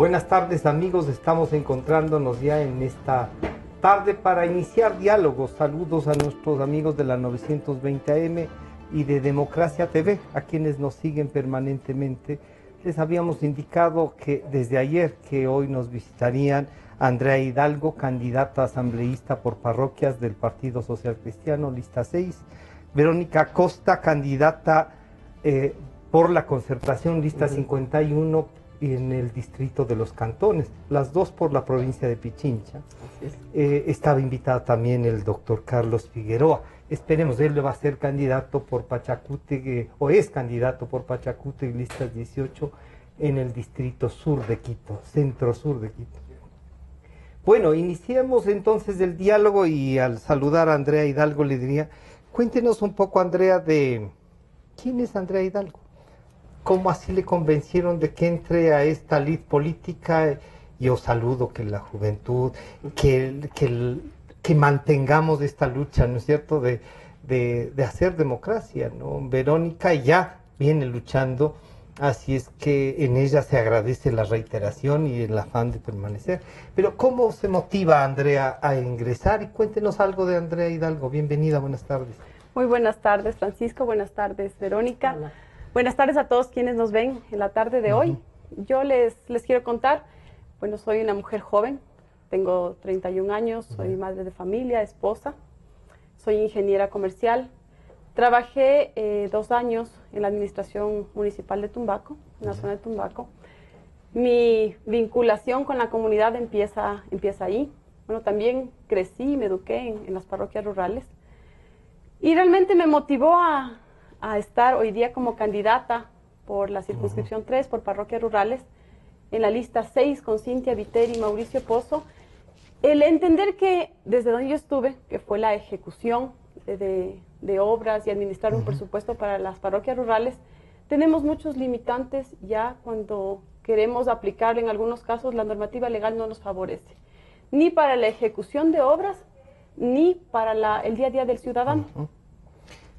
Buenas tardes amigos, estamos encontrándonos ya en esta tarde para iniciar diálogos. Saludos a nuestros amigos de la 920 AM y de Democracia TV, a quienes nos siguen permanentemente. Les habíamos indicado que desde ayer que hoy nos visitarían Andrea Hidalgo, candidata asambleísta por parroquias del Partido Social Cristiano, lista 6, Verónica Costa, candidata por la Concertación, lista 51, en el distrito de Los Cantones, las dos por la provincia de Pichincha. Estaba invitado también el doctor Carlos Figueroa. Esperemos, él va a ser candidato por Pachacútec, o es candidato por Pachacútec, listas 18, en el distrito sur de Quito, centro sur de Quito. Bueno, iniciemos entonces el diálogo y al saludar a Andrea Hidalgo le diría, cuéntenos un poco, Andrea, de quién es Andrea Hidalgo. ¿Cómo así le convencieron de que entre a esta lid política? Yo saludo que la juventud, que mantengamos esta lucha, ¿no es cierto?, de hacer democracia, ¿no? Verónica ya viene luchando, así es que en ella se agradece la reiteración y el afán de permanecer. Pero ¿cómo se motiva a Andrea a ingresar? Y cuéntenos algo de Andrea Hidalgo. Bienvenida, buenas tardes. Muy buenas tardes, Francisco. Buenas tardes, Verónica. Hola. Buenas tardes a todos quienes nos ven en la tarde de hoy. Yo les quiero contar, bueno, soy una mujer joven, tengo 31 años, soy madre de familia, esposa, soy ingeniera comercial. Trabajé 2 años en la administración municipal de Tumbaco, en la zona de Tumbaco. Mi vinculación con la comunidad empieza ahí. Bueno, también crecí y me eduqué en las parroquias rurales. Y realmente me motivó a estar hoy día como candidata por la circunscripción 3, por parroquias rurales, en la lista 6 con Cintia Viteri y Mauricio Pozo. El entender que desde donde yo estuve, que fue la ejecución de obras y administrar un presupuesto para las parroquias rurales, tenemos muchos limitantes ya cuando queremos aplicar, en algunos casos la normativa legal no nos favorece, ni para la ejecución de obras, ni para el día a día del ciudadano.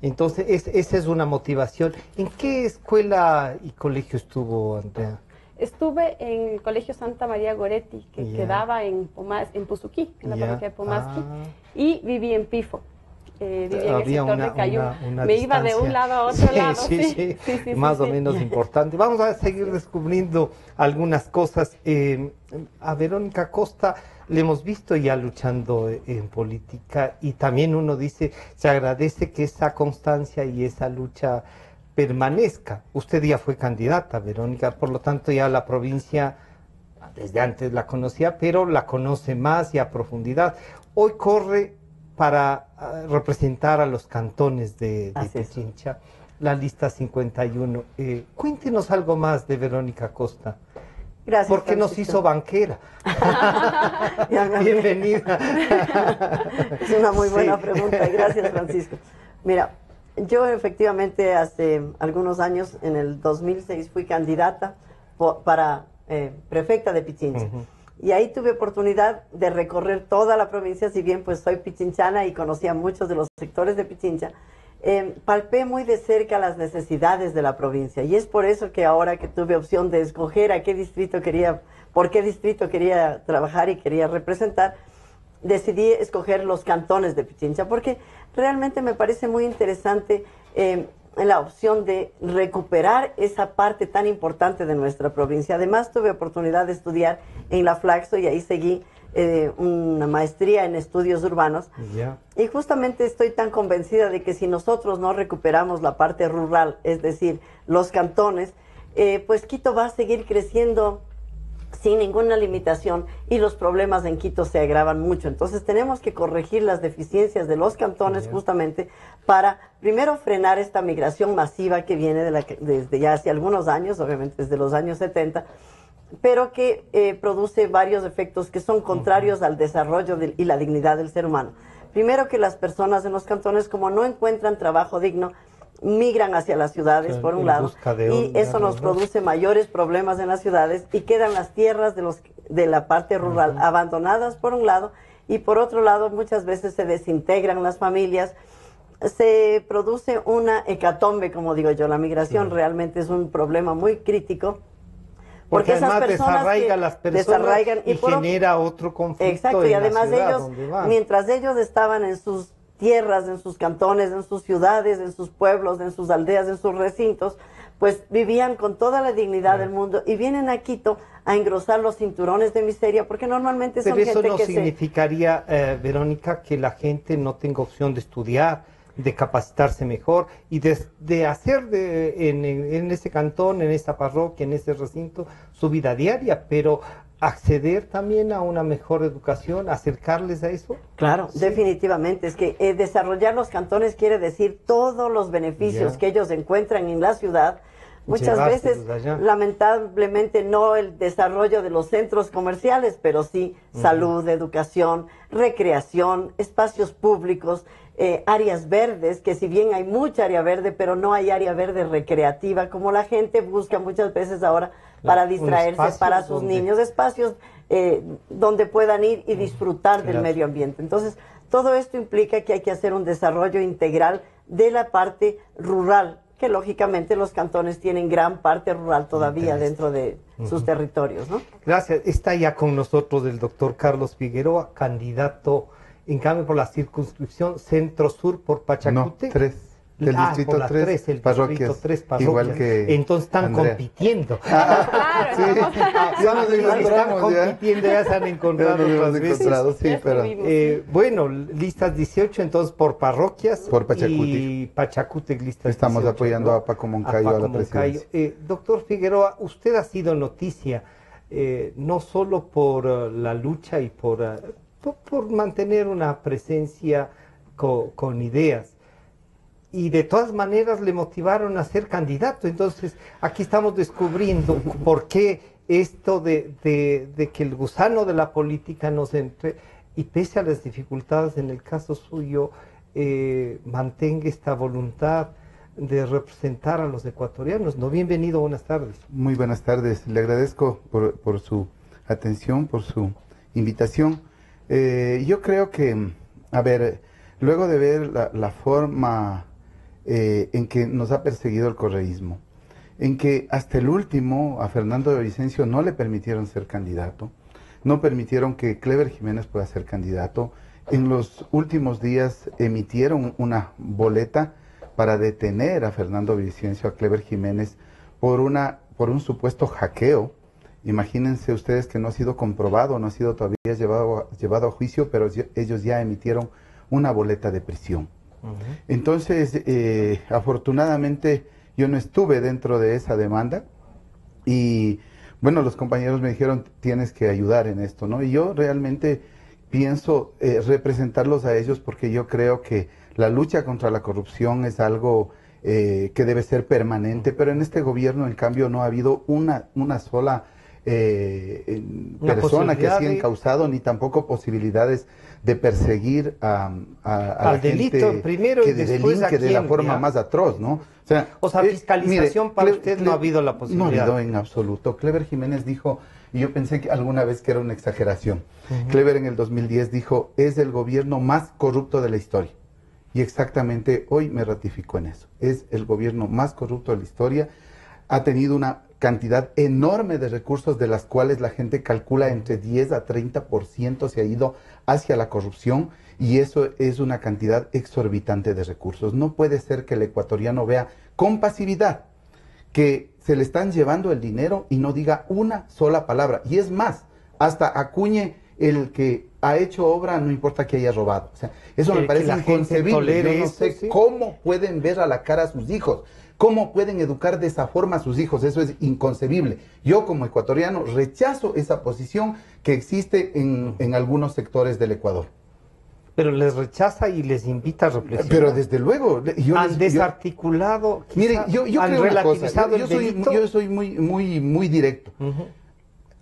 Entonces, esa es una motivación. ¿En qué escuela y colegio estuvo, Andrea? Estuve en el Colegio Santa María Goretti, que quedaba en Puzuquí, en la parroquia de Pomasqui, y viví en Pifo. Vivía en el sector de Cayuma. Me iba de un lado a otro lado. Sí, más o menos importante. Vamos a seguir descubriendo algunas cosas. A Verónica Costa le hemos visto ya luchando en política y también uno dice, se agradece que esa constancia y esa lucha permanezca. Usted ya fue candidata, Verónica, por lo tanto ya la provincia desde antes la conocía, pero la conoce más y a profundidad. Hoy corre para representar a los cantones de Pichincha, la lista 51. Cuéntenos algo más de Verónica Costa. Gracias, ¿Por qué nos hizo banquera? Bienvenida. Es una muy buena pregunta, gracias, Francisco. Mira, yo efectivamente hace algunos años, en el 2006, fui candidata para prefecta de Pichincha. Y ahí tuve oportunidad de recorrer toda la provincia, si bien pues soy pichinchana y conocía muchos de los sectores de Pichincha. Palpé muy de cerca las necesidades de la provincia y es por eso que ahora que tuve opción de escoger a qué distrito quería, por qué distrito quería trabajar y quería representar, decidí escoger los cantones de Pichincha porque realmente me parece muy interesante la opción de recuperar esa parte tan importante de nuestra provincia. Además tuve oportunidad de estudiar en la Flaxo y ahí seguí una maestría en estudios urbanos. Y justamente estoy tan convencida de que si nosotros no recuperamos la parte rural, es decir, los cantones, pues Quito va a seguir creciendo sin ninguna limitación y los problemas en Quito se agravan mucho. Entonces tenemos que corregir las deficiencias de los cantones justamente para primero frenar esta migración masiva que viene desde ya hace algunos años, obviamente desde los años 70, pero que produce varios efectos que son contrarios al desarrollo y la dignidad del ser humano. Primero, que las personas en los cantones, como no encuentran trabajo digno, migran hacia las ciudades, por un lado, y eso nos produce mayores problemas en las ciudades y quedan las tierras de la parte rural abandonadas, por un lado, y por otro lado muchas veces se desintegran las familias, se produce una hecatombe, como digo yo. La migración realmente es un problema muy crítico Porque esas además personas desarraiga que las personas desarraigan y genera otro conflicto. Exacto, y en la además ciudad ellos, donde van. mientras ellos estaban en sus tierras, en sus cantones, en sus ciudades, en sus pueblos, en sus aldeas, en sus recintos, pues vivían con toda la dignidad del mundo y vienen a Quito a engrosar los cinturones de miseria porque normalmente son Pero eso gente no que significaría, Verónica, que la gente no tenga opción de estudiar, de capacitarse mejor y de hacer en ese cantón, en esa parroquia, en ese recinto, su vida diaria, pero acceder también a una mejor educación, acercarles a eso. Claro, Sí. definitivamente. Es que desarrollar los cantones quiere decir todos los beneficios Ya. que ellos encuentran en la ciudad. Muchas Llevárselos veces, allá. lamentablemente, no el desarrollo de los centros comerciales, pero sí salud, educación, recreación, espacios públicos, áreas verdes, que si bien hay mucha área verde, pero no hay área verde recreativa, como la gente busca muchas veces ahora para Un distraerse, espacio para sus donde- niños, espacios donde puedan ir y disfrutar del Claro. medio ambiente. Entonces, todo esto implica que hay que hacer un desarrollo integral de la parte rural, que lógicamente los cantones tienen gran parte rural todavía dentro de sus territorios, ¿no? Gracias. Está ya con nosotros el doctor Carlos Figueroa, candidato, en cambio, por la circunscripción Centro-Sur por No, Pachacute. 3. Del por distrito las 3, tres, el parroquias, distrito 3 parroquias. igual que Entonces están Andrea. compitiendo. Claro, Sí, vamos. ya nos Están encontramos ya. compitiendo, ya se han Ya encontrado nos hemos otras veces. encontrado, sí, Ya pero estuvimos. Bueno, listas 18, entonces por parroquias. Por Pachacuti. Y Pachacute, listas Estamos 18, apoyando ¿no? a Paco Moncayo a la Paco Moncayo. presidencia. Doctor Figueroa, usted ha sido noticia, no solo por la lucha y por mantener una presencia con ideas, y de todas maneras le motivaron a ser candidato. Entonces, aquí estamos descubriendo por qué esto de que el gusano de la política nos entre, y pese a las dificultades en el caso suyo, mantenga esta voluntad de representar a los ecuatorianos. No, bienvenido, buenas tardes. muy buenas tardes. Le agradezco por su atención, por su invitación. Yo creo que, a ver, luego de ver la forma en que nos ha perseguido el correísmo, en que hasta el último a Fernando Villavicencio no le permitieron ser candidato, no permitieron que Clever Jiménez pueda ser candidato. En los últimos días emitieron una boleta para detener a Fernando Villavicencio, a Clever Jiménez, por un supuesto hackeo. Imagínense ustedes que no ha sido comprobado, no ha sido todavía llevado a juicio, pero ellos ya emitieron una boleta de prisión. Entonces, afortunadamente, yo no estuve dentro de esa demanda y, bueno, los compañeros me dijeron, tienes que ayudar en esto, ¿no? Y yo realmente pienso representarlos a ellos porque yo creo que la lucha contra la corrupción es algo que debe ser permanente, pero en este gobierno, en cambio, no ha habido una sola persona que sea encausado, ni tampoco posibilidades de perseguir a la delito gente primero y que después delinque de la quién, forma ya. más atroz, ¿no? O sea, fiscalización mire, para usted no ha habido la posibilidad. No ha habido en absoluto. Clever Jiménez dijo, y yo pensé que alguna vez que era una exageración, Clever en el 2010 dijo, es el gobierno más corrupto de la historia. Y exactamente hoy me ratificó en eso. Es el gobierno más corrupto de la historia. Ha tenido una cantidad enorme de recursos de las cuales la gente calcula entre 10 a 30% se ha ido hacia la corrupción y eso es una cantidad exorbitante de recursos. No puede ser que el ecuatoriano vea con pasividad que se le están llevando el dinero y no diga una sola palabra. Y es más, hasta acuñe el que ha hecho obra, no importa que haya robado. O sea, eso me parece inconcebible. Yo no sé cómo pueden ver a la cara a sus hijos. ¿Cómo pueden educar de esa forma a sus hijos? Eso es inconcebible. Yo como ecuatoriano rechazo esa posición que existe en algunos sectores del Ecuador. Pero les rechaza y les invita a reflexionar. Pero desde luego... Han desarticulado, mire, yo han creo una cosa, relativizado el delito. yo soy muy directo.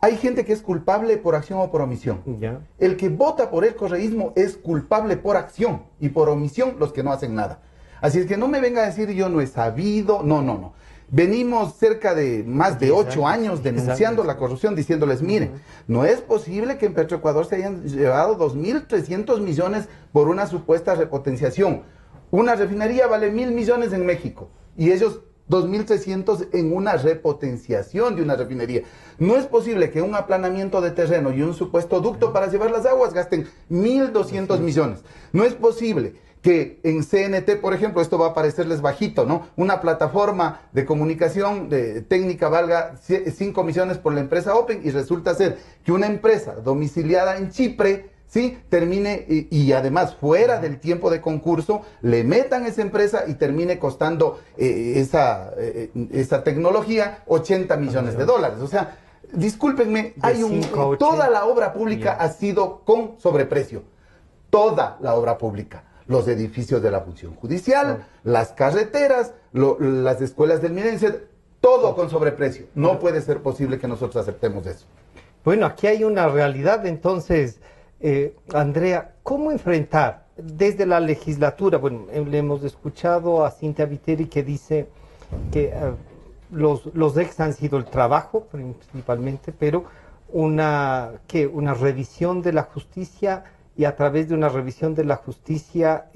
Hay gente que es culpable por acción o por omisión. Ya. El que vota por el correísmo es culpable por acción y por omisión los que no hacen nada. Así es que no me venga a decir yo no he sabido, no. Venimos cerca de más de 8 años denunciando la corrupción, diciéndoles, miren, no es posible que en Petroecuador se hayan llevado 2.300 millones por una supuesta repotenciación. Una refinería vale 1.000 millones en México y ellos 2.300 en una repotenciación de una refinería. No es posible que un aplanamiento de terreno y un supuesto ducto para llevar las aguas gasten 1.200 millones. No es posible que en CNT, por ejemplo, esto va a parecerles bajito, ¿no? Una plataforma de comunicación técnica valga 5 millones por la empresa Open y resulta ser que una empresa domiciliada en Chipre, ¿sí? Termine y además fuera del tiempo de concurso, le metan esa empresa y termine costando esa tecnología 80 millones de dólares. O sea, discúlpenme, toda la obra pública ha sido con sobreprecio. Toda la obra pública. Los edificios de la función judicial, las carreteras, las escuelas del Mirense, todo con sobreprecio. No puede ser posible que nosotros aceptemos eso. Bueno, aquí hay una realidad, entonces, Andrea, ¿cómo enfrentar desde la legislatura? Bueno, le hemos escuchado a Cintia Viteri que dice que los ex han sido el trabajo principalmente, pero una revisión de la justicia y a través de una revisión de la justicia,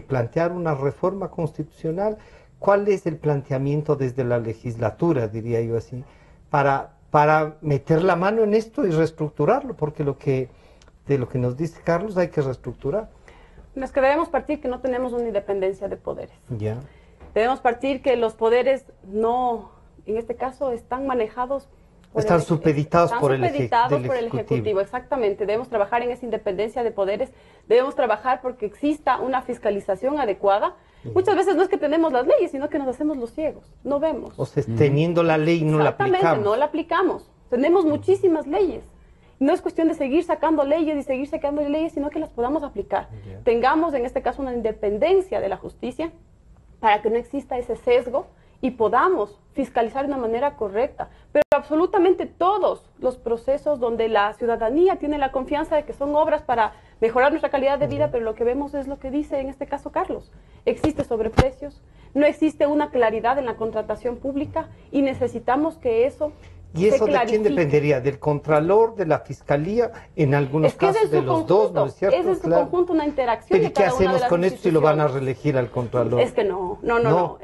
plantear una reforma constitucional. ¿Cuál es el planteamiento desde la legislatura, diría yo así, para meter la mano en esto y reestructurarlo? Porque de lo que nos dice Carlos hay que reestructurar. Es que debemos partir que no tenemos una independencia de poderes. Ya. Debemos partir que los poderes no, en este caso, están manejados están supeditados por el Ejecutivo, exactamente. Debemos trabajar en esa independencia de poderes, debemos trabajar porque exista una fiscalización adecuada. Muchas veces no es que tenemos las leyes, sino que nos hacemos los ciegos, no vemos. O sea, teniendo la ley no la aplicamos. Exactamente, no la aplicamos. Tenemos muchísimas leyes. No es cuestión de seguir sacando leyes, sino que las podamos aplicar. Tengamos, en este caso, una independencia de la justicia para que no exista ese sesgo y podamos fiscalizar de una manera correcta. Pero absolutamente todos los procesos donde la ciudadanía tiene la confianza de que son obras para mejorar nuestra calidad de vida, pero lo que vemos es lo que dice en este caso Carlos. Existe sobreprecios, no existe una claridad en la contratación pública y necesitamos que eso ¿Y eso de quién dependería? ¿Del Contralor, de la Fiscalía? En algunos casos de los dos, ¿no es cierto? Es en su conjunto una interacción de cada una de las instituciones. ¿Qué hacemos con esto si lo van a reelegir al Contralor? Es que no.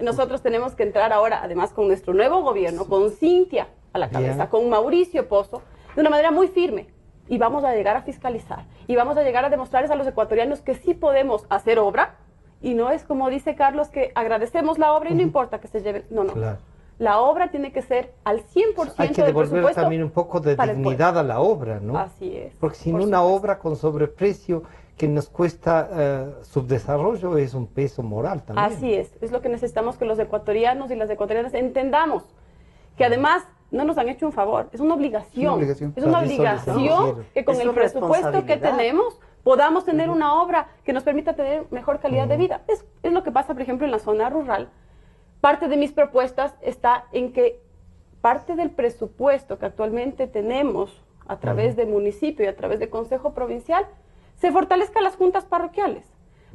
Nosotros tenemos que entrar ahora, además con nuestro nuevo gobierno, con Cintia a la cabeza, con Mauricio Pozo, de una manera muy firme. Y vamos a llegar a fiscalizar. Y vamos a llegar a demostrarles a los ecuatorianos que sí podemos hacer obra. Y no es como dice Carlos, que agradecemos la obra y no importa que se lleve. No. Claro. La obra tiene que ser al 100% Hay que devolver también un poco de dignidad a la obra, ¿no? Así es. Porque sin una obra con sobreprecio que nos cuesta subdesarrollo es un peso moral también. Así es lo que necesitamos que los ecuatorianos y las ecuatorianas entendamos, que además no nos han hecho un favor, es una obligación. Es una obligación que con el presupuesto que tenemos podamos tener una obra que nos permita tener mejor calidad de vida. Es lo que pasa, por ejemplo, en la zona rural. Parte de mis propuestas está en que parte del presupuesto que actualmente tenemos a través de municipio y a través de Consejo Provincial se fortalezca las juntas parroquiales.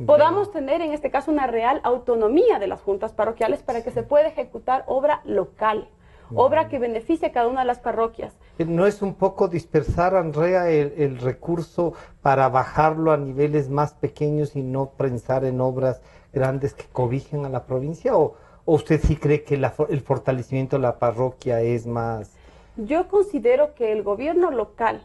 Podamos tener en este caso una real autonomía de las juntas parroquiales para que se pueda ejecutar obra local, obra que beneficie a cada una de las parroquias. ¿No es un poco dispersar, Andrea, el recurso para bajarlo a niveles más pequeños y no pensar en obras grandes que cobijen a la provincia? ¿O usted sí cree que el fortalecimiento de la parroquia es más? Yo considero que el gobierno local,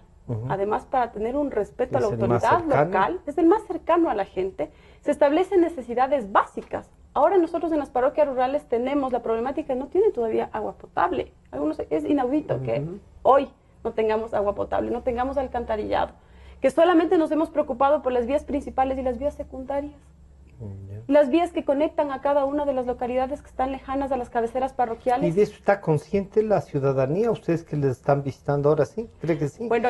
además para tener un respeto a la autoridad local, es el más cercano a la gente, se establecen necesidades básicas. Ahora nosotros en las parroquias rurales tenemos la problemática, no tienen todavía agua potable. Es inaudito que hoy no tengamos agua potable, no tengamos alcantarillado, que solamente nos hemos preocupado por las vías principales y las vías secundarias. Las vías que conectan a cada una de las localidades que están lejanas a las cabeceras parroquiales. ¿Y de eso está consciente la ciudadanía? ¿Ustedes que les están visitando ahora sí? ¿Cree que sí? Bueno,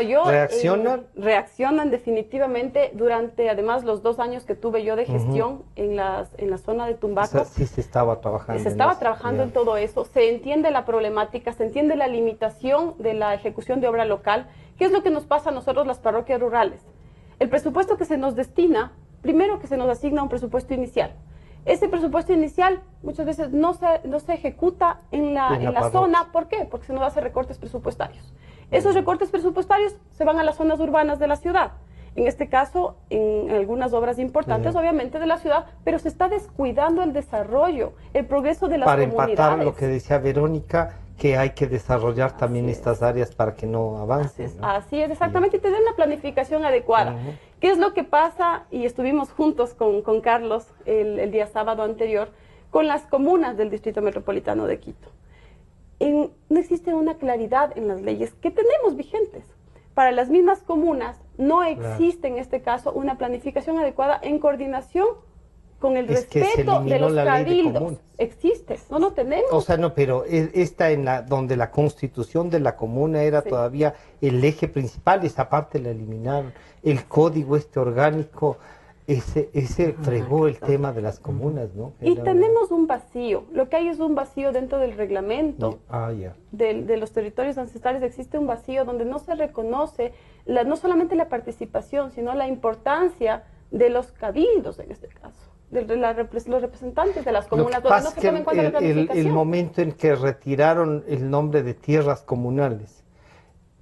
reaccionan definitivamente durante, además, los 2 años que tuve yo de gestión en la zona de Tumbaco. O sea, sí se estaba trabajando. Se estaba trabajando en todo eso. Se entiende la problemática, se entiende la limitación de la ejecución de obra local. ¿Qué es lo que nos pasa a nosotros las parroquias rurales? El presupuesto que se nos destina, primero que se nos asigna un presupuesto inicial. Ese presupuesto inicial muchas veces no se ejecuta en la zona. ¿Por qué? Porque se nos hace recortes presupuestarios. Esos recortes presupuestarios se van a las zonas urbanas de la ciudad. En este caso, en algunas obras importantes, obviamente, de la ciudad, pero se está descuidando el desarrollo, el progreso de las comunidades. Para empatar lo que decía Verónica, que hay que desarrollar también estas áreas para que no avancen. Así es, exactamente, y tener una planificación adecuada. ¿Qué es lo que pasa? Y estuvimos juntos con Carlos el día sábado anterior, con las comunas del Distrito Metropolitano de Quito. No existe una claridad en las leyes que tenemos vigentes. Para las mismas comunas no existe en este caso una planificación adecuada en coordinación con el respeto de los cabildos. Existe, no lo tenemos. O sea, no, pero esta donde la constitución de la comuna era todavía el eje principal, esa parte la eliminaron. El código orgánico, ese fregó el tema de las comunas, ¿no? Y tenemos un vacío, lo que hay es un vacío dentro del reglamento de los territorios ancestrales. Existe un vacío donde no se reconoce no solamente la participación, sino la importancia de los cabildos en este caso, los representantes de las comunas. Lo que pasa es que el momento en que retiraron el nombre de tierras comunales,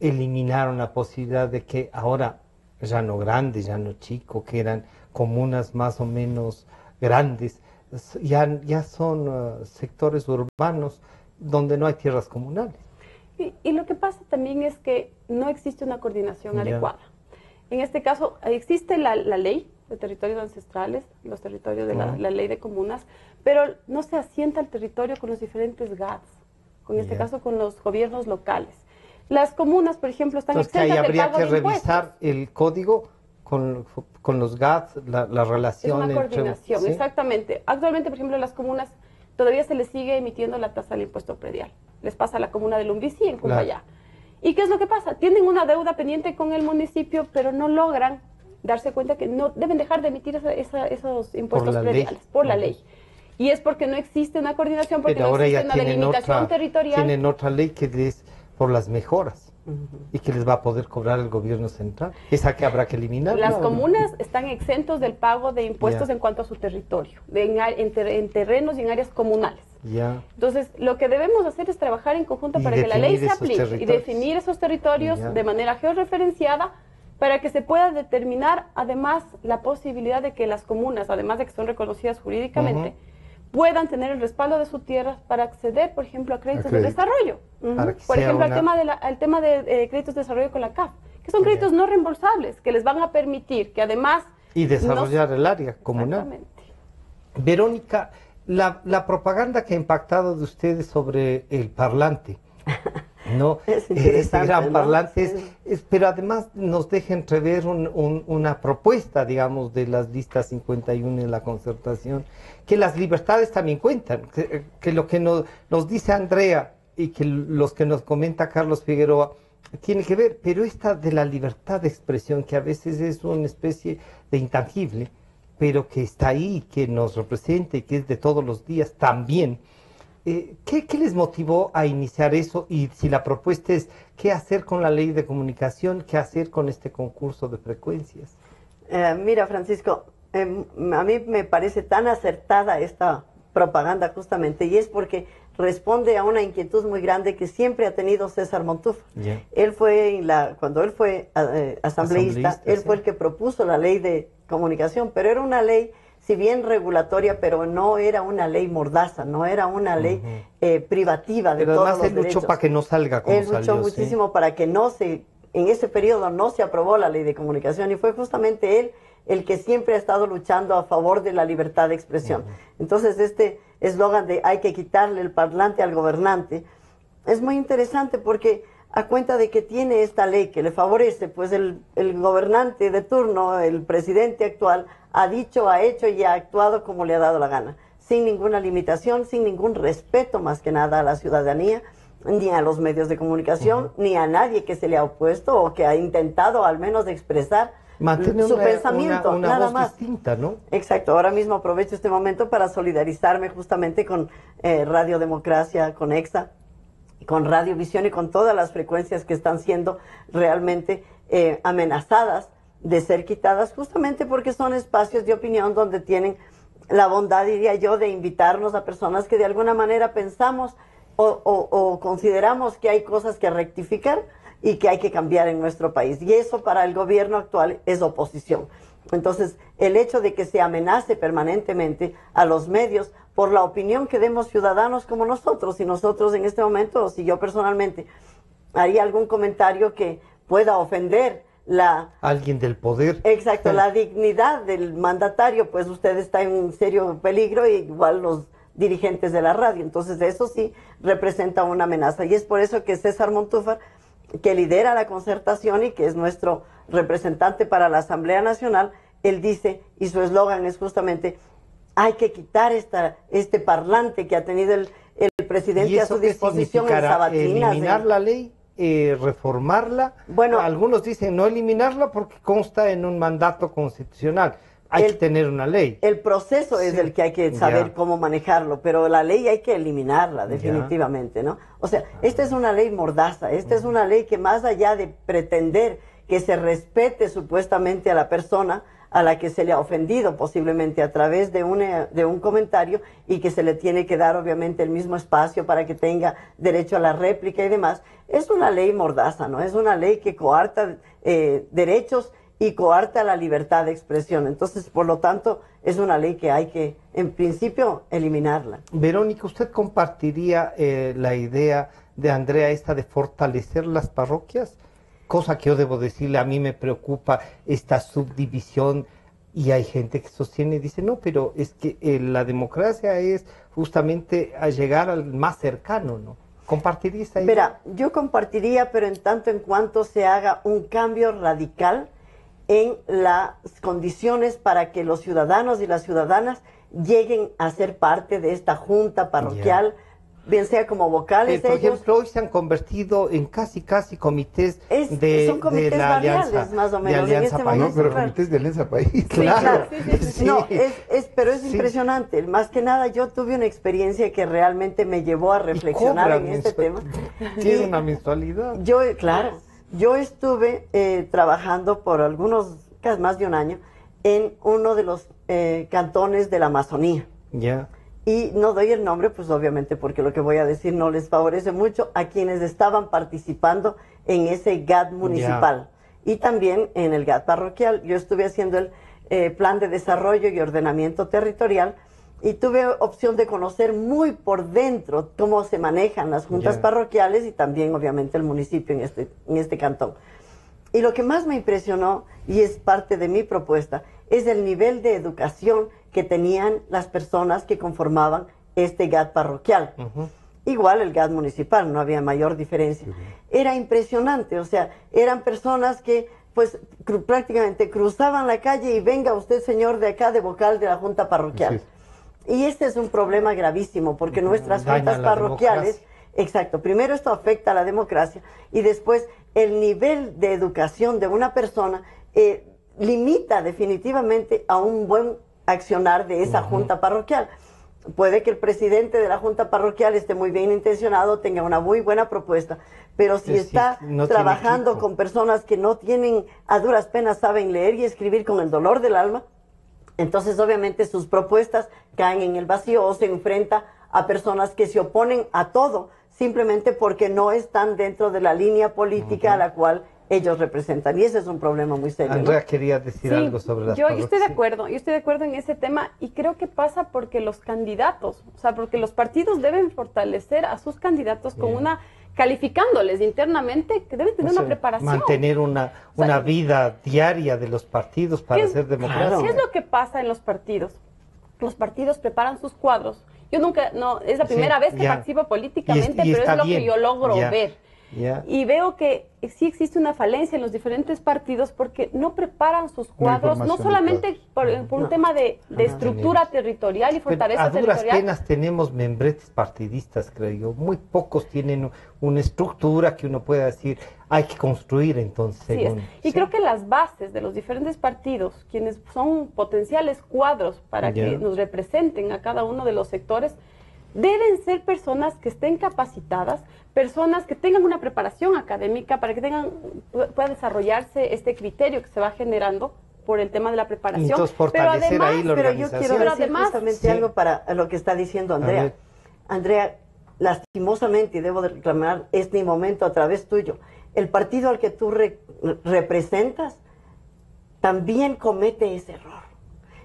eliminaron la posibilidad de que ahora, ya no grandes, ya no chicos, que eran comunas más o menos grandes, ya son sectores urbanos donde no hay tierras comunales. Y lo que pasa también es que no existe una coordinación adecuada. En este caso, existe la ley de territorios ancestrales, los territorios de la ley de comunas, pero no se asienta el territorio con los diferentes GADs, con este caso con los gobiernos locales. Las comunas, por ejemplo, están exentas del pago de impuestos. Habría que revisar el código con los GADs, la relación. Es una coordinación, exactamente. Actualmente, por ejemplo, las comunas todavía se les sigue emitiendo la tasa del impuesto predial. Les pasa a la comuna de Lumbicí en Cumbayá. ¿Y qué es lo que pasa? Tienen una deuda pendiente con el municipio, pero no logran darse cuenta que no deben dejar de emitir esos impuestos prediales por la ley. Y es porque no existe una coordinación, porque no existe una delimitación territorial. Tienen otra ley que es por las mejoras y que les va a poder cobrar el gobierno central. Esa que habrá que eliminar. Las comunas están exentos del pago de impuestos en cuanto a su territorio, en terrenos y en áreas comunales. Entonces, lo que debemos hacer es trabajar en conjunto para que la ley se aplique y definir esos territorios de manera georreferenciada para que se pueda determinar además la posibilidad de que las comunas, además de que son reconocidas jurídicamente, puedan tener el respaldo de sus tierras para acceder, por ejemplo, a créditos de desarrollo. Por ejemplo, al tema de créditos de desarrollo con la CAF, que son créditos no reembolsables, que les van a permitir que además... Y desarrollar el área comunal. Exactamente. Verónica, la propaganda que ha impactado de ustedes sobre el parlante, ¿no? Ese gran parlante, pero además nos deja entrever una propuesta, digamos, de las listas 51 en la concertación, que las libertades también cuentan, que lo que nos dice Andrea y que los que nos comenta Carlos Figueroa tiene que ver, pero esta de la libertad de expresión, que a veces es una especie de intangible, pero que está ahí, que nos representa y que es de todos los días también. ¿Qué les motivó a iniciar eso? Y si la propuesta es, ¿qué hacer con la ley de comunicación? ¿Qué hacer con este concurso de frecuencias? Mira, Francisco, a mí me parece tan acertada esta propaganda justamente, y es porque responde a una inquietud muy grande que siempre ha tenido César Montúfar. Él fue, cuando él fue asambleísta, él fue el que propuso la ley de comunicación, pero era una ley, si bien regulatoria, pero no era una ley mordaza, no era una ley privativa de todos los derechos. Él luchó para que no salga como salió. Él luchó muchísimo para que en ese periodo no se aprobó la ley de comunicación, y fue justamente él el que siempre ha estado luchando a favor de la libertad de expresión. Entonces, este eslogan de hay que quitarle el parlante al gobernante es muy interesante, porque a cuenta de que tiene esta ley que le favorece, pues el gobernante de turno, el presidente actual, ha dicho, ha hecho y ha actuado como le ha dado la gana, sin ninguna limitación, sin ningún respeto más que nada a la ciudadanía, ni a los medios de comunicación, ni a nadie que se le ha opuesto o que ha intentado al menos expresar su pensamiento, una nada voz más. Distinta, ¿no? Exacto, ahora mismo aprovecho este momento para solidarizarme justamente con Radio Democracia, con EXA, con Radio Visión y con todas las frecuencias que están siendo realmente amenazadas de ser quitadas, justamente porque son espacios de opinión donde tienen la bondad, diría yo, de invitarnos a personas que de alguna manera pensamos o consideramos que hay cosas que rectificar, y que hay que cambiar en nuestro país. Y eso para el gobierno actual es oposición. Entonces, el hecho de que se amenace permanentemente a los medios por la opinión que demos ciudadanos como nosotros, si nosotros en este momento, o si yo personalmente haría algún comentario que pueda ofender alguien del poder. Exacto, la dignidad del mandatario, pues usted está en serio peligro, y igual los dirigentes de la radio. Entonces, eso sí representa una amenaza. Y es por eso que César Montúfar, que lidera la concertación y que es nuestro representante para la Asamblea Nacional, él dice, y su eslogan es justamente, hay que quitar este parlante que ha tenido el presidente a su disposición en sabatinas. ¿Eliminar la ley? ¿Reformarla? Bueno, algunos dicen no eliminarla porque consta en un mandato constitucional. Hay que tener una ley. El proceso es el que hay que saber cómo manejarlo, pero la ley hay que eliminarla definitivamente, ¿no? O sea, esta es una ley mordaza, esta es una ley que más allá de pretender que se respete supuestamente a la persona a la que se le ha ofendido posiblemente a través de un comentario, y que se le tiene que dar obviamente el mismo espacio para que tenga derecho a la réplica y demás, es una ley mordaza, ¿no? Es una ley que coarta derechos y coarta la libertad de expresión. Entonces, por lo tanto, es una ley que hay que, en principio, eliminarla. Verónica, ¿usted compartiría la idea de Andrea esta de fortalecer las parroquias? Cosa que yo debo decirle, a mí me preocupa esta subdivisión, y hay gente que sostiene y dice, no, pero es que la democracia es justamente a llegar al más cercano, ¿no? ¿Compartiría esta idea? Mira, yo compartiría, pero en tanto en cuanto se haga un cambio radical en las condiciones para que los ciudadanos y las ciudadanas lleguen a ser parte de esta junta parroquial, bien sea como vocales. Por ejemplo, hoy se han convertido en casi comités son comités la barriales, más o menos, de en Alianza este País. momento. No, pero comités de Alianza País. Claro. Sí. No, pero es impresionante. Más que nada, yo tuve una experiencia que realmente me llevó a reflexionar en este tema. Tiene una mensualidad. Yo estuve trabajando por más de un año, en uno de los cantones de la Amazonía. Ya. Y no doy el nombre, pues obviamente porque lo que voy a decir no les favorece mucho a quienes estaban participando en ese GAT municipal. Y también en el GAT parroquial. Yo estuve haciendo el plan de desarrollo y ordenamiento territorial, y tuve opción de conocer muy por dentro cómo se manejan las juntas parroquiales, y también obviamente el municipio en este cantón. Y lo que más me impresionó, y es parte de mi propuesta, es el nivel de educación que tenían las personas que conformaban este GAT parroquial. Igual el GAT municipal, no había mayor diferencia. Era impresionante, o sea, eran personas que pues prácticamente cruzaban la calle y venga usted, señor, de acá, de vocal de la junta parroquial. Y este es un problema gravísimo, porque nuestras juntas parroquiales, exacto, primero esto afecta a la democracia, y después el nivel de educación de una persona limita definitivamente a un buen accionar de esa junta parroquial. Puede que el presidente de la junta parroquial esté muy bien intencionado, tenga una muy buena propuesta, pero si está trabajando con personas que no tienen, a duras penas saben leer y escribir con el dolor del alma, entonces obviamente sus propuestas caen en el vacío, o se enfrenta a personas que se oponen a todo, simplemente porque no están dentro de la línea política a la cual ellos representan, y ese es un problema muy serio. Andrea, quería decir algo sobre las parroquias. Yo estoy de acuerdo en ese tema, y creo que pasa porque los candidatos, o sea, porque los partidos deben fortalecer a sus candidatos con calificándoles internamente, que deben tener una preparación. Mantener una vida diaria de los partidos para hacer democracia. ¿Qué es lo que pasa en los partidos? Los partidos preparan sus cuadros. Yo nunca, es la primera vez que participo políticamente, pero es lo que yo logro ver. Y veo que sí existe una falencia en los diferentes partidos porque no preparan sus cuadros, no solamente por un tema de estructura territorial y fortaleza territorial. A duras penas tenemos membretes partidistas, creo yo. Muy pocos tienen una estructura que uno pueda decir, hay que construir entonces. Y creo que las bases de los diferentes partidos, quienes son potenciales cuadros para que nos representen a cada uno de los sectores, deben ser personas que estén capacitadas, personas que tengan una preparación académica para que pueda desarrollarse este criterio que se va generando por el tema de la preparación. Entonces, fortalecer ahí la organización. Pero yo quiero decir justamente algo para lo que está diciendo Andrea. Andrea, lastimosamente, y debo de reclamar este momento a través tuyo, el partido al que tú representas también comete ese error.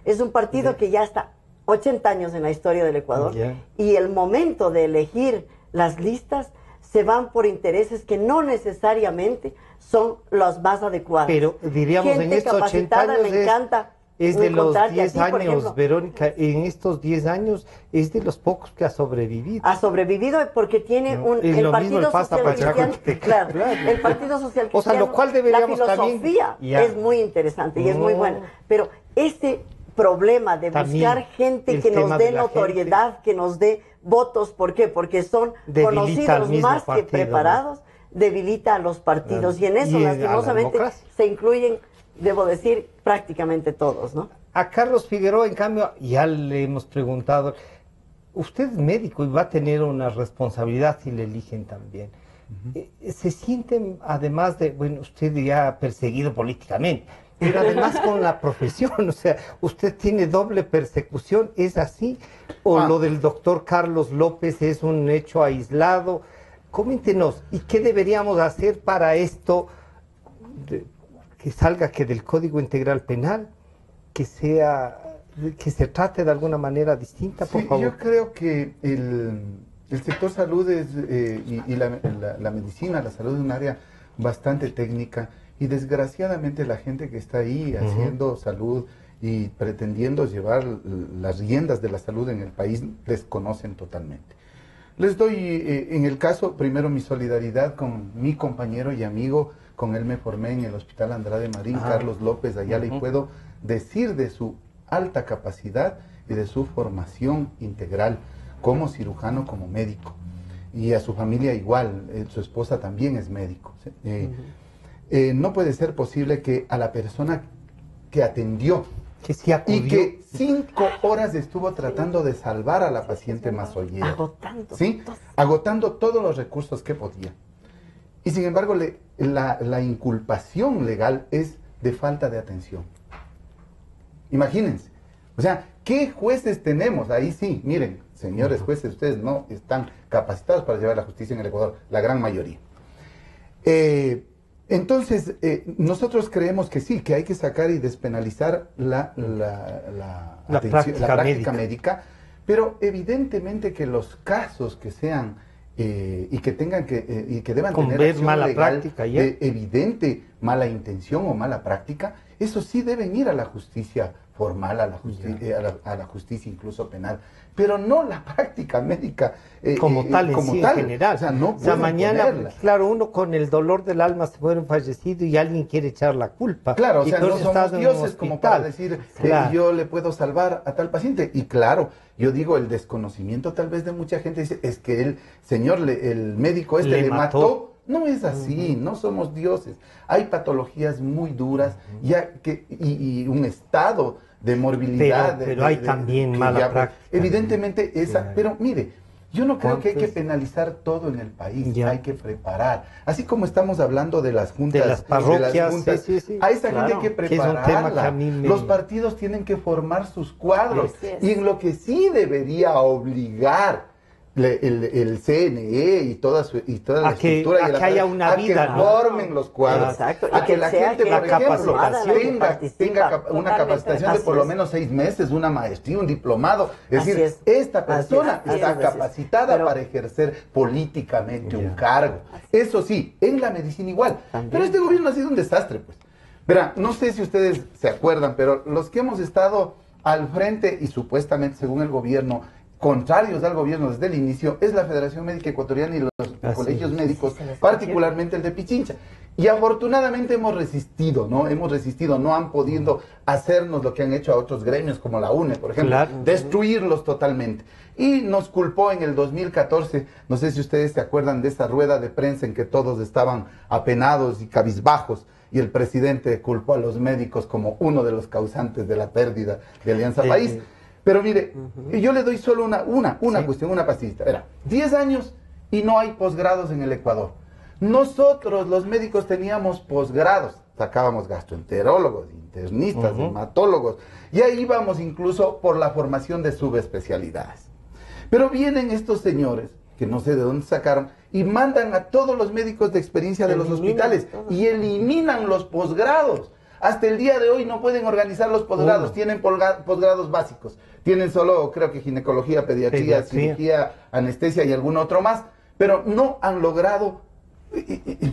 Es un partido que ya está 80 años en la historia del Ecuador y el momento de elegir las listas se van por intereses que no necesariamente son los más adecuados. Pero diríamos Gente en estos 80 capacitada, años me encanta es de los encontrarte a 10 ti, por años, ejemplo. Verónica, en estos 10 años es de los pocos que ha sobrevivido. Ha sobrevivido porque tiene No, es el lo mismo Partido el Pasta Social Pachaco Cristiano, que- claro, claro. el Partido Social O sea, Cristiano, lo cual deberíamos la también- filosofía Ya. es muy interesante y es muy No. buena, pero este problema de También buscar gente el que tema nos de dé la notoriedad, que nos dé votos, ¿por qué? Porque son Debilita al conocidos mismo más que partido, preparados, debilita a los partidos Claro. y en eso Y a la lastimosamente democracia. se incluyen, debo decir, prácticamente todos, ¿no? A Carlos Figueroa, en cambio, ya le hemos preguntado, usted es médico y va a tener una responsabilidad si le eligen también. ¿Se sienten, además de, bueno, usted ya perseguido políticamente, pero además con la profesión, o sea, usted tiene doble persecución, ¿es así? ¿O lo del doctor Carlos López es un hecho aislado? Coméntenos, ¿y qué deberíamos hacer para esto, que salga que del Código Integral Penal, que se trate de alguna manera distinta, por Sí, favor? yo creo que el sector salud es, y la medicina, la salud es un área bastante técnica y desgraciadamente la gente que está ahí haciendo salud y pretendiendo llevar las riendas de la salud en el país desconocen totalmente. Les doy, en el caso, primero mi solidaridad con mi compañero y amigo, con él me formé en el Hospital Andrade Marín, Carlos López Ayala, y puedo decir de su alta capacidad y de su formación integral como cirujano, como médico. Y a su familia igual, su esposa también es médico. No puede ser posible que a la persona que atendió Que se acudió. y que 5 horas estuvo tratando de salvar a la paciente Mazollera, Agotando. ¿sí? Agotando todos los recursos que podía. Y sin embargo, la inculpación legal es de falta de atención. Imagínense. O sea, ¿qué jueces tenemos? Ahí sí, miren, señores jueces, ustedes no están capacitados para llevar la justicia en el Ecuador, la gran mayoría. Entonces, nosotros creemos que sí, que hay que sacar y despenalizar la práctica médica, pero evidentemente que los casos que sean y que tengan y que deban Con tener ver acción mala legal práctica, ya. de evidente mala intención o mala práctica, eso sí deben ir a la justicia formal, a la justicia incluso penal, pero no la práctica médica como tal, como en tal. general. O sea, no O sea, pueden mañana, ponerla. claro, uno con el dolor del alma se muere un fallecido y alguien quiere echar la culpa. Claro, o Y sea, tú no has somos estado en un dioses como hospital. para decir Claro. yo le puedo salvar a tal paciente. Y claro, yo digo, el desconocimiento tal vez de mucha gente dice, es que el señor, el médico este le mató. No es así, no somos dioses. Hay patologías muy duras y un estado de morbilidad. Pero hay también que mala práctica. Evidentemente, Claro. pero mire, yo no creo que hay que ¿Cuántos? penalizar todo en el país, Ya. hay que preparar. Así como estamos hablando de las juntas, De las parroquias, juntas, sí. a esa Claro. gente hay que Que es un tema que prepararla. a mí me- Los partidos tienen que formar sus cuadros. Así es. Y en lo que sí debería obligar el CNE y toda la A que- estructura a y que haya una a vida, que ¿no? formen los cuadros, Exacto. a Y que que la sea gente, que por la ejemplo, capacitación tenga una Totalmente. capacitación de por Así lo es. menos 6 meses, una maestría, un diplomado. Es Así decir, es. esta Así persona es. está Así es. capacitada Pero- para ejercer políticamente un Ya. cargo. Eso sí, en la medicina igual. También. Pero este gobierno ha sido un desastre, pues. Verá, no sé si ustedes se acuerdan, pero los que hemos estado al frente y supuestamente, según el gobierno, contrarios al gobierno desde el inicio, es la Federación Médica Ecuatoriana y los Así colegios es. médicos, Se les particularmente el de Pichincha. Y afortunadamente hemos resistido, ¿no? Hemos resistido, no han podido hacernos lo que han hecho a otros gremios como la UNE, por ejemplo, Claro. destruirlos totalmente. Y nos culpó en el 2014, no sé si ustedes se acuerdan de esa rueda de prensa en que todos estaban apenados y cabizbajos, y el presidente culpó a los médicos como uno de los causantes de la pérdida de Alianza País. Pero mire, yo le doy solo una Sí. cuestión, una pastillita. Verá, 10 años y no hay posgrados en el Ecuador. Nosotros, los médicos, teníamos posgrados. Sacábamos gastroenterólogos, internistas, hematólogos. Y ahí íbamos incluso por la formación de subespecialidades. Pero vienen estos señores que no sé de dónde sacaron, y mandan a todos los médicos de experiencia de los hospitales y eliminan los posgrados. Hasta el día de hoy no pueden organizar los posgrados, tienen posgrados básicos, tienen solo, creo que ginecología, pediatría, cirugía, anestesia y algún otro más, pero no han logrado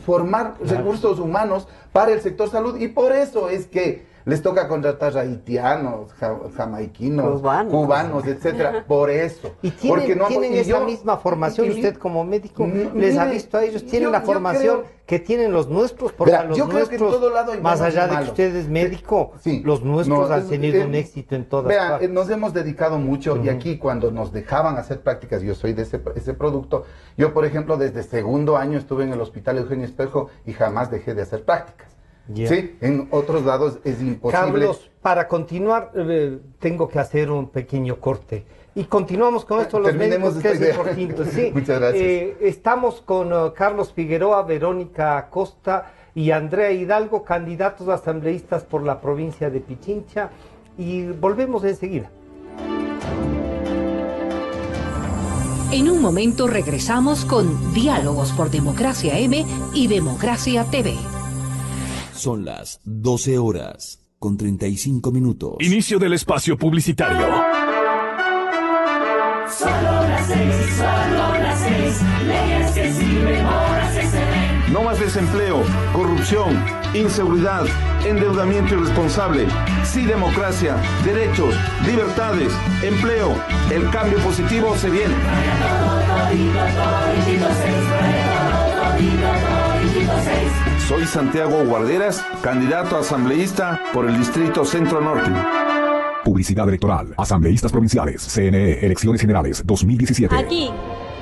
formar recursos humanos para el sector salud, y por eso es que les toca contratar haitianos, jamaiquinos, cubanos, etcétera, por eso. Y tienen esa misma formación, usted como médico, les ha visto a ellos, tienen la formación que tienen los nuestros, porque los nuestros, creo que en todo lado hay más allá de que usted es médico, los nuestros han tenido un éxito en todas partes. Nos hemos dedicado mucho, y aquí cuando nos dejaban hacer prácticas, yo soy de ese producto, yo por ejemplo desde segundo año estuve en el Hospital Eugenio Espejo y jamás dejé de hacer prácticas. Sí, en otros lados es imposible. Carlos, para continuar, tengo que hacer un pequeño corte. Y continuamos con esto, los médicos, que es importante. Sí. Muchas gracias. Estamos con Carlos Figueroa, Verónica Acosta y Andrea Hidalgo, candidatos asambleístas por la provincia de Pichincha. Y volvemos enseguida. En un momento regresamos con Diálogos por Democracia M y Democracia TV. Son las 12 horas con 35 minutos. Inicio del espacio publicitario. Solo las 6, leyes que sirven, horas excelentes. No más desempleo, corrupción, inseguridad, endeudamiento irresponsable. Sí, democracia, derechos, libertades, empleo. El cambio positivo se viene. Soy Santiago Guarderas, candidato asambleísta por el Distrito Centro Norte. Publicidad electoral. Asambleístas provinciales. CNE. Elecciones Generales 2017. Aquí,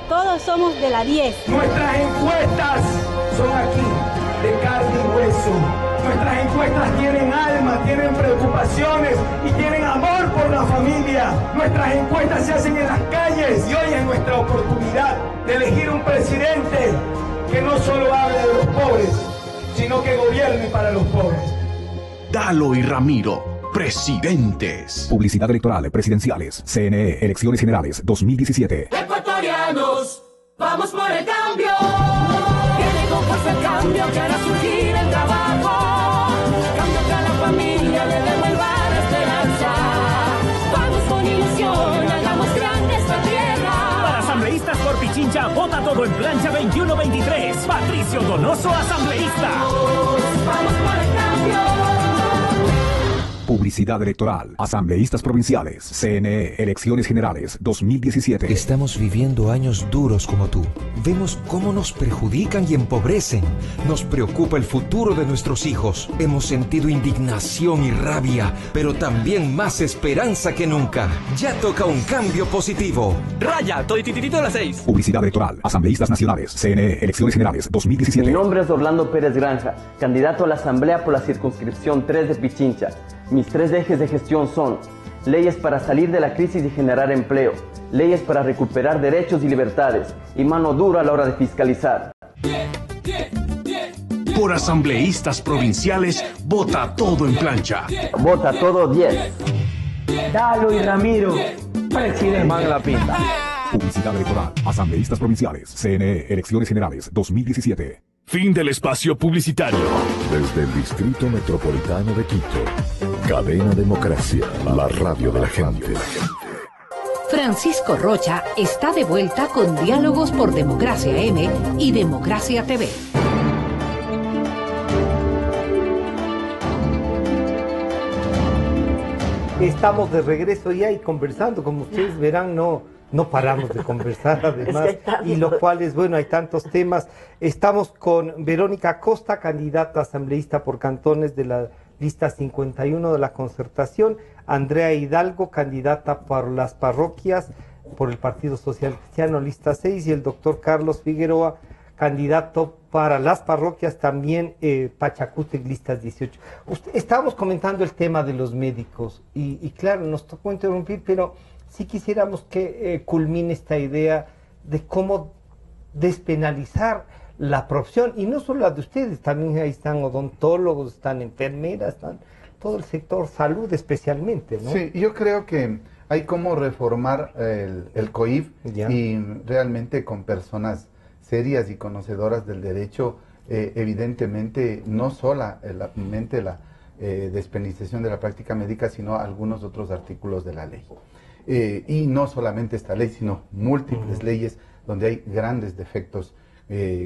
todos somos de la 10. Nuestras encuestas son aquí, de carne y hueso. Nuestras encuestas tienen alma, tienen preocupaciones y tienen amor por la familia. Nuestras encuestas se hacen en las calles y hoy es nuestra oportunidad de elegir un presidente que no solo hable de los pobres, sino que gobierne para los pobres. Dalo y Ramiro, presidentes. Publicidad electoral, presidenciales, CNE, Elecciones Generales 2017. Ecuatorianos, vamos por el cambio. Viene con fuerza el cambio que hará surgir el trabajo. Cambio que a la familia le devuelva la esperanza. Vamos con ilusión, hagamos grande esta tierra. Para asambleístas por Pichincha, vota todo en plancha 21-23. Patricio Donoso, asambleísta. Vamos por el cambio. Publicidad electoral. Asambleístas provinciales. CNE. Elecciones Generales 2017. Estamos viviendo años duros como tú. Vemos cómo nos perjudican y empobrecen. Nos preocupa el futuro de nuestros hijos. Hemos sentido indignación y rabia, pero también más esperanza que nunca. Ya toca un cambio positivo. Raya, todititito de las 6. Publicidad electoral. Asambleístas nacionales. CNE. Elecciones Generales 2017. Mi nombre es Orlando Pérez Granja, candidato a la Asamblea por la circunscripción 3 de Pichincha. Mis 3 ejes de gestión son: leyes para salir de la crisis y generar empleo, leyes para recuperar derechos y libertades, y mano dura a la hora de fiscalizar. Por asambleístas provinciales, vota todo en plancha. Vota todo 10. Dalo y Ramiro, presidente. Man la pinta. Publicidad electoral. Asambleístas provinciales. CNE. Elecciones Generales 2017. Fin del espacio publicitario. Desde el Distrito Metropolitano de Quito, Cadena Democracia, la radio de la gente. Francisco Rocha está de vuelta con Diálogos por Democracia M y Democracia TV. Estamos de regreso ya y conversando, como ustedes verán, no paramos de conversar además, y lo cual es bueno, hay tantos temas. Estamos con Verónica Acosta, candidata asambleísta por cantones de la lista 51 de la Concertación, Andrea Hidalgo, candidata por las parroquias por el Partido Social Cristiano, lista 6, y el doctor Carlos Figueroa, candidato para las parroquias también, Pachacútec, listas 18. Estábamos comentando el tema de los médicos, y claro, nos tocó interrumpir, pero sí quisiéramos que culmine esta idea de cómo despenalizar la profesión, y no solo la de ustedes, también ahí están odontólogos, están enfermeras, están todo el sector salud especialmente, ¿no? Sí, yo creo que hay cómo reformar el COIF y realmente con personas serias y conocedoras del derecho, evidentemente no solamente la despenalización de la práctica médica, sino algunos otros artículos de la ley. Y no solamente esta ley, sino múltiples leyes donde hay grandes defectos,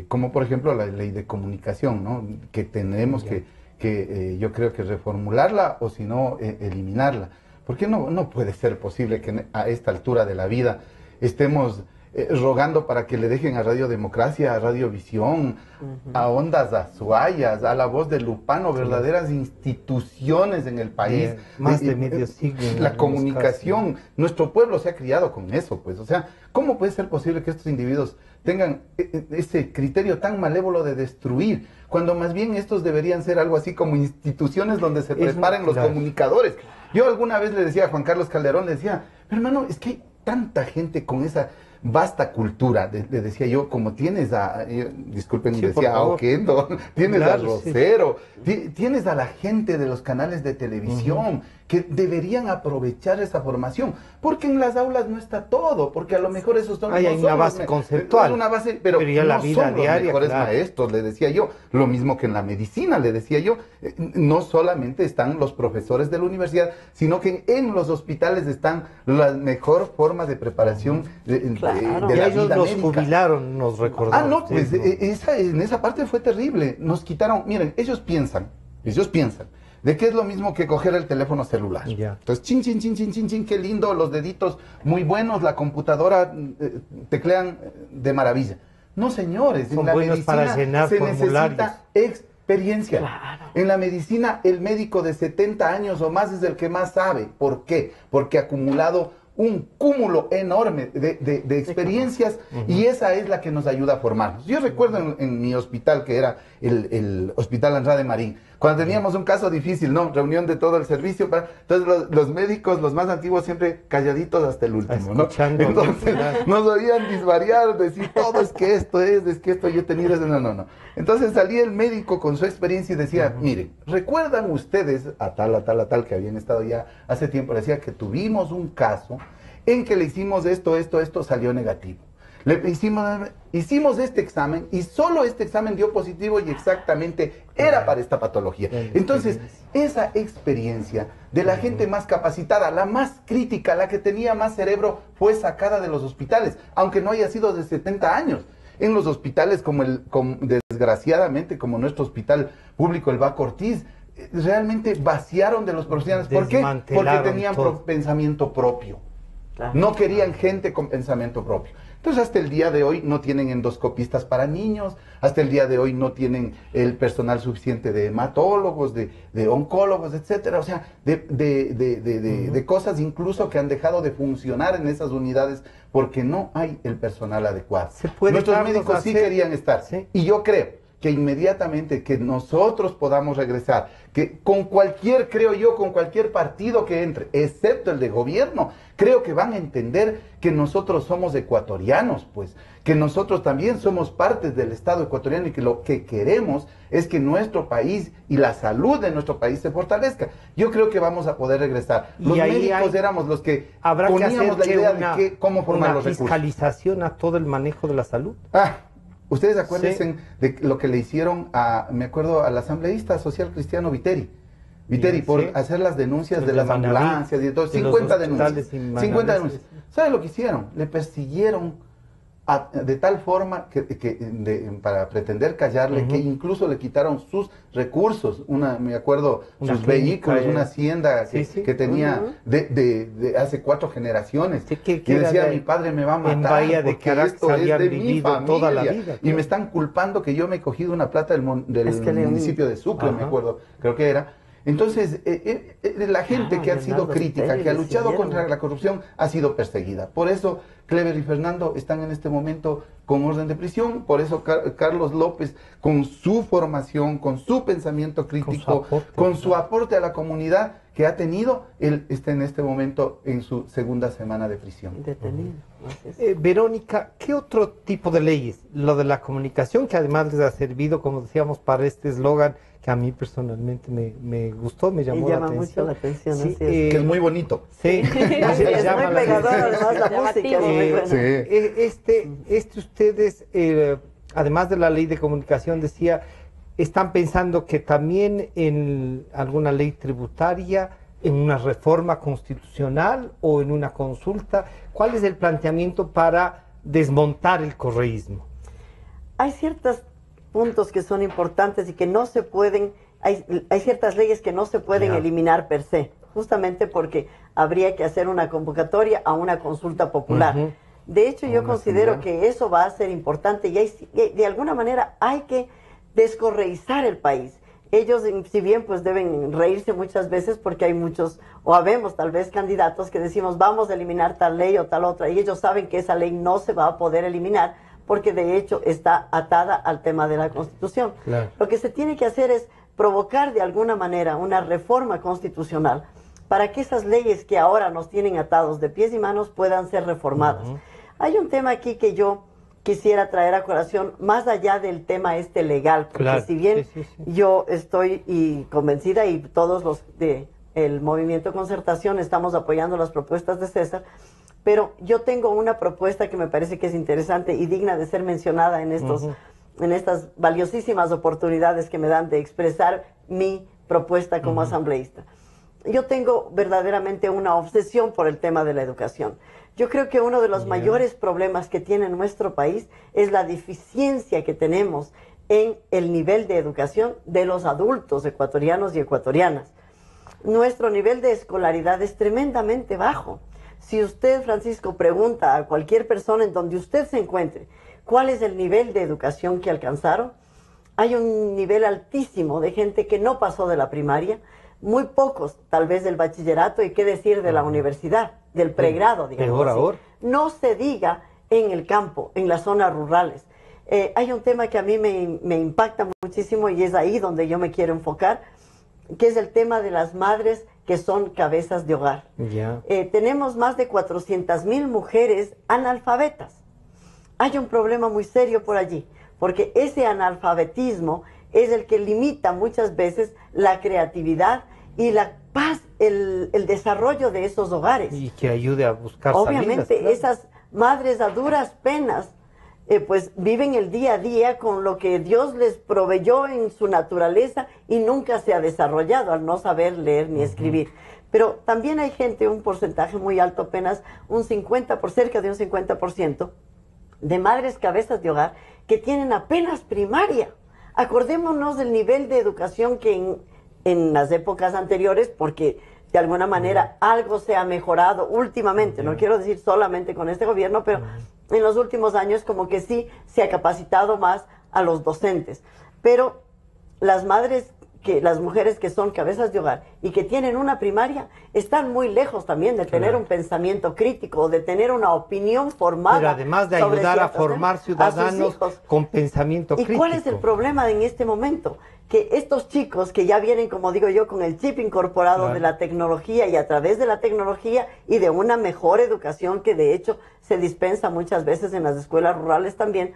como por ejemplo la ley de comunicación, ¿no? Que tenemos que yo creo que reformularla o si no eliminarla. Porque no puede ser posible que a esta altura de la vida estemos rogando para que le dejen a Radio Democracia, a Radiovisión, a Ondas Azuayas, a La Voz de Lupano, verdaderas instituciones en el país. Más de medio siglo. La comunicación, nuestro pueblo se ha criado con eso, pues. O sea, ¿cómo puede ser posible que estos individuos tengan ese criterio tan malévolo de destruir, cuando más bien estos deberían ser algo así como instituciones donde se preparen los comunicadores? Yo alguna vez le decía a Juan Carlos Calderón, le decía, hermano, es que hay tanta gente con esa vasta cultura, le decía yo, como tienes disculpen, decía a Oquendo, tienes a Rosero, tienes a la gente de los canales de televisión, que deberían aprovechar esa formación, porque en las aulas no está todo, porque a lo mejor esos son... Hay una base conceptual, una base, pero ya la no vida son diaria, los mejores maestros, le decía yo, lo mismo que en la medicina, le decía yo, no solamente están los profesores de la universidad, sino que en los hospitales están las mejores formas de preparación de la ellos vida nos médica. Jubilaron, nos recordamos. No, pues en esa parte fue terrible, nos quitaron, miren, ellos piensan, de que es lo mismo que coger el teléfono celular. Entonces, chin, chin, chin, chin, chin, chin, qué lindo, los deditos muy buenos, la computadora teclean de maravilla. No, señores, son en la buenos medicina para llenar se formularios. necesita experiencia. En la medicina, el médico de 70 años o más es el que más sabe. ¿Por qué? Porque ha acumulado un cúmulo enorme de experiencias y esa es la que nos ayuda a formarnos. Yo recuerdo en mi hospital, que era el Hospital Andrade Marín, cuando teníamos un caso difícil, ¿no? Reunión de todo el servicio, entonces los médicos, los más antiguos, siempre calladitos hasta el último, ¿no? Entonces nos oían disvariar, decir todo es que esto yo he tenido eso, no. Entonces salía el médico con su experiencia y decía, miren, ¿recuerdan ustedes a tal que habían estado ya hace tiempo? Le decía que tuvimos un caso en que le hicimos esto, salió negativo. Hicimos este examen y solo este examen dio positivo y exactamente era para esta patología. Entonces, esa experiencia de la gente más capacitada, la más crítica, la que tenía más cerebro, fue sacada de los hospitales, aunque no haya sido de 70 años. En los hospitales, desgraciadamente, como nuestro hospital público, el Baco Ortiz, realmente vaciaron de los profesionales. ¿Por qué? Porque tenían pensamiento propio. No querían gente con pensamiento propio. Entonces, hasta el día de hoy no tienen endoscopistas para niños, hasta el día de hoy no tienen el personal suficiente de hematólogos, de oncólogos, etcétera. O sea, de cosas incluso que han dejado de funcionar en esas unidades porque no hay el personal adecuado. Nuestros médicos sí querían estar. Y yo creo que inmediatamente que nosotros podamos regresar, que con cualquier partido que entre, excepto el de gobierno, creo que van a entender que nosotros somos ecuatorianos, pues, que nosotros también somos parte del Estado ecuatoriano y que lo que queremos es que nuestro país y la salud de nuestro país se fortalezca. Yo creo que vamos a poder regresar. Los médicos éramos los que poníamos la idea de cómo formar los recursos. Una fiscalización a todo el manejo de la salud. Ustedes acuérdense de lo que le hicieron me acuerdo, al asambleísta social cristiano Viteri, por hacer las denuncias de las ambulancias y de todo, 50 denuncias. 50 denuncias. ¿Sabe lo que hicieron? Le persiguieron de tal forma para pretender callarle, que incluso le quitaron sus recursos, me acuerdo, sus vehículos, una hacienda que tenía de hace 4 generaciones. Que decía, mi padre me va a matar, Bahía de porque Caracas esto es de mi vivido familia. Toda la vida, y me están culpando que yo me he cogido una plata del municipio de Sucre, me acuerdo, creo que era. Entonces, la gente que ha sido crítica, que ha luchado contra la corrupción, ha sido perseguida. Por eso, Clever y Fernando están en este momento con orden de prisión. Por eso, Carlos López, con su formación, con su pensamiento crítico, con su aporte a la comunidad que ha tenido, él está en este momento en su segunda semana de prisión. Detenido. Verónica, ¿qué otro tipo de leyes? Lo de la comunicación, que además les ha servido, como decíamos, para este eslogan, que a mí personalmente me gustó, me llamó la atención. Mucho la atención, sí, que es muy bonito. Sí, es muy pegador, además la música es muy buena. Ustedes, además de la ley de comunicación, decía, están pensando que también en alguna ley tributaria, en una reforma constitucional o en una consulta. ¿Cuál es el planteamiento para desmontar el correísmo? Hay ciertos puntos que son importantes y que no se pueden, hay ciertas leyes que no se pueden eliminar per se, justamente porque habría que hacer una convocatoria a una consulta popular. De hecho, yo considero que eso va a ser importante y de alguna manera hay que descorreizar el país. Ellos, si bien pues deben reírse muchas veces porque hay muchos, o habemos tal vez candidatos que decimos vamos a eliminar tal ley o tal otra, y ellos saben que esa ley no se va a poder eliminar porque de hecho está atada al tema de la Constitución. Claro. Lo que se tiene que hacer es provocar de alguna manera una reforma constitucional para que esas leyes que ahora nos tienen atados de pies y manos puedan ser reformadas. Hay un tema aquí que yo quisiera traer a colación, más allá del tema legal, porque si bien yo estoy convencida y todos los del Movimiento Concertación estamos apoyando las propuestas de César, pero yo tengo una propuesta que me parece que es interesante y digna de ser mencionada en estas valiosísimas oportunidades que me dan de expresar mi propuesta como asambleísta. Yo tengo verdaderamente una obsesión por el tema de la educación. Yo creo que uno de los mayores problemas que tiene nuestro país es la deficiencia que tenemos en el nivel de educación de los adultos ecuatorianos y ecuatorianas. Nuestro nivel de escolaridad es tremendamente bajo. Si usted, Francisco, pregunta a cualquier persona en donde usted se encuentre cuál es el nivel de educación que alcanzaron, hay un nivel altísimo de gente que no pasó de la primaria, muy pocos tal vez del bachillerato y qué decir de la universidad, del pregrado, digamos así. No se diga en el campo, en las zonas rurales. Hay un tema que a mí me impacta muchísimo y es ahí donde yo me quiero enfocar, que es el tema de las madres que son cabezas de hogar. Tenemos más de 400,000 mujeres analfabetas. Hay un problema muy serio por allí, porque ese analfabetismo es el que limita muchas veces la creatividad y la paz, el desarrollo de esos hogares. Y que ayude a buscar obviamente salidas, claro. Esas madres a duras penas pues viven el día a día con lo que Dios les proveyó en su naturaleza y nunca se ha desarrollado al no saber leer ni escribir. Pero también hay gente, un porcentaje muy alto, apenas cerca de un 50% de madres cabezas de hogar que tienen apenas primaria. Acordémonos del nivel de educación que en las épocas anteriores, porque de alguna manera algo se ha mejorado últimamente, no quiero decir solamente con este gobierno, pero en los últimos años como que sí se ha capacitado más a los docentes. Pero las mujeres que son cabezas de hogar y que tienen una primaria están muy lejos también de tener un pensamiento crítico, de tener una opinión formada. Pero además de ayudar a formar ciudadanos con pensamiento crítico. ¿Y cuál es el problema en este momento? Que estos chicos que ya vienen, como digo yo, con el chip incorporado de la tecnología y a través de la tecnología y de una mejor educación que de hecho se dispensa muchas veces en las escuelas rurales también,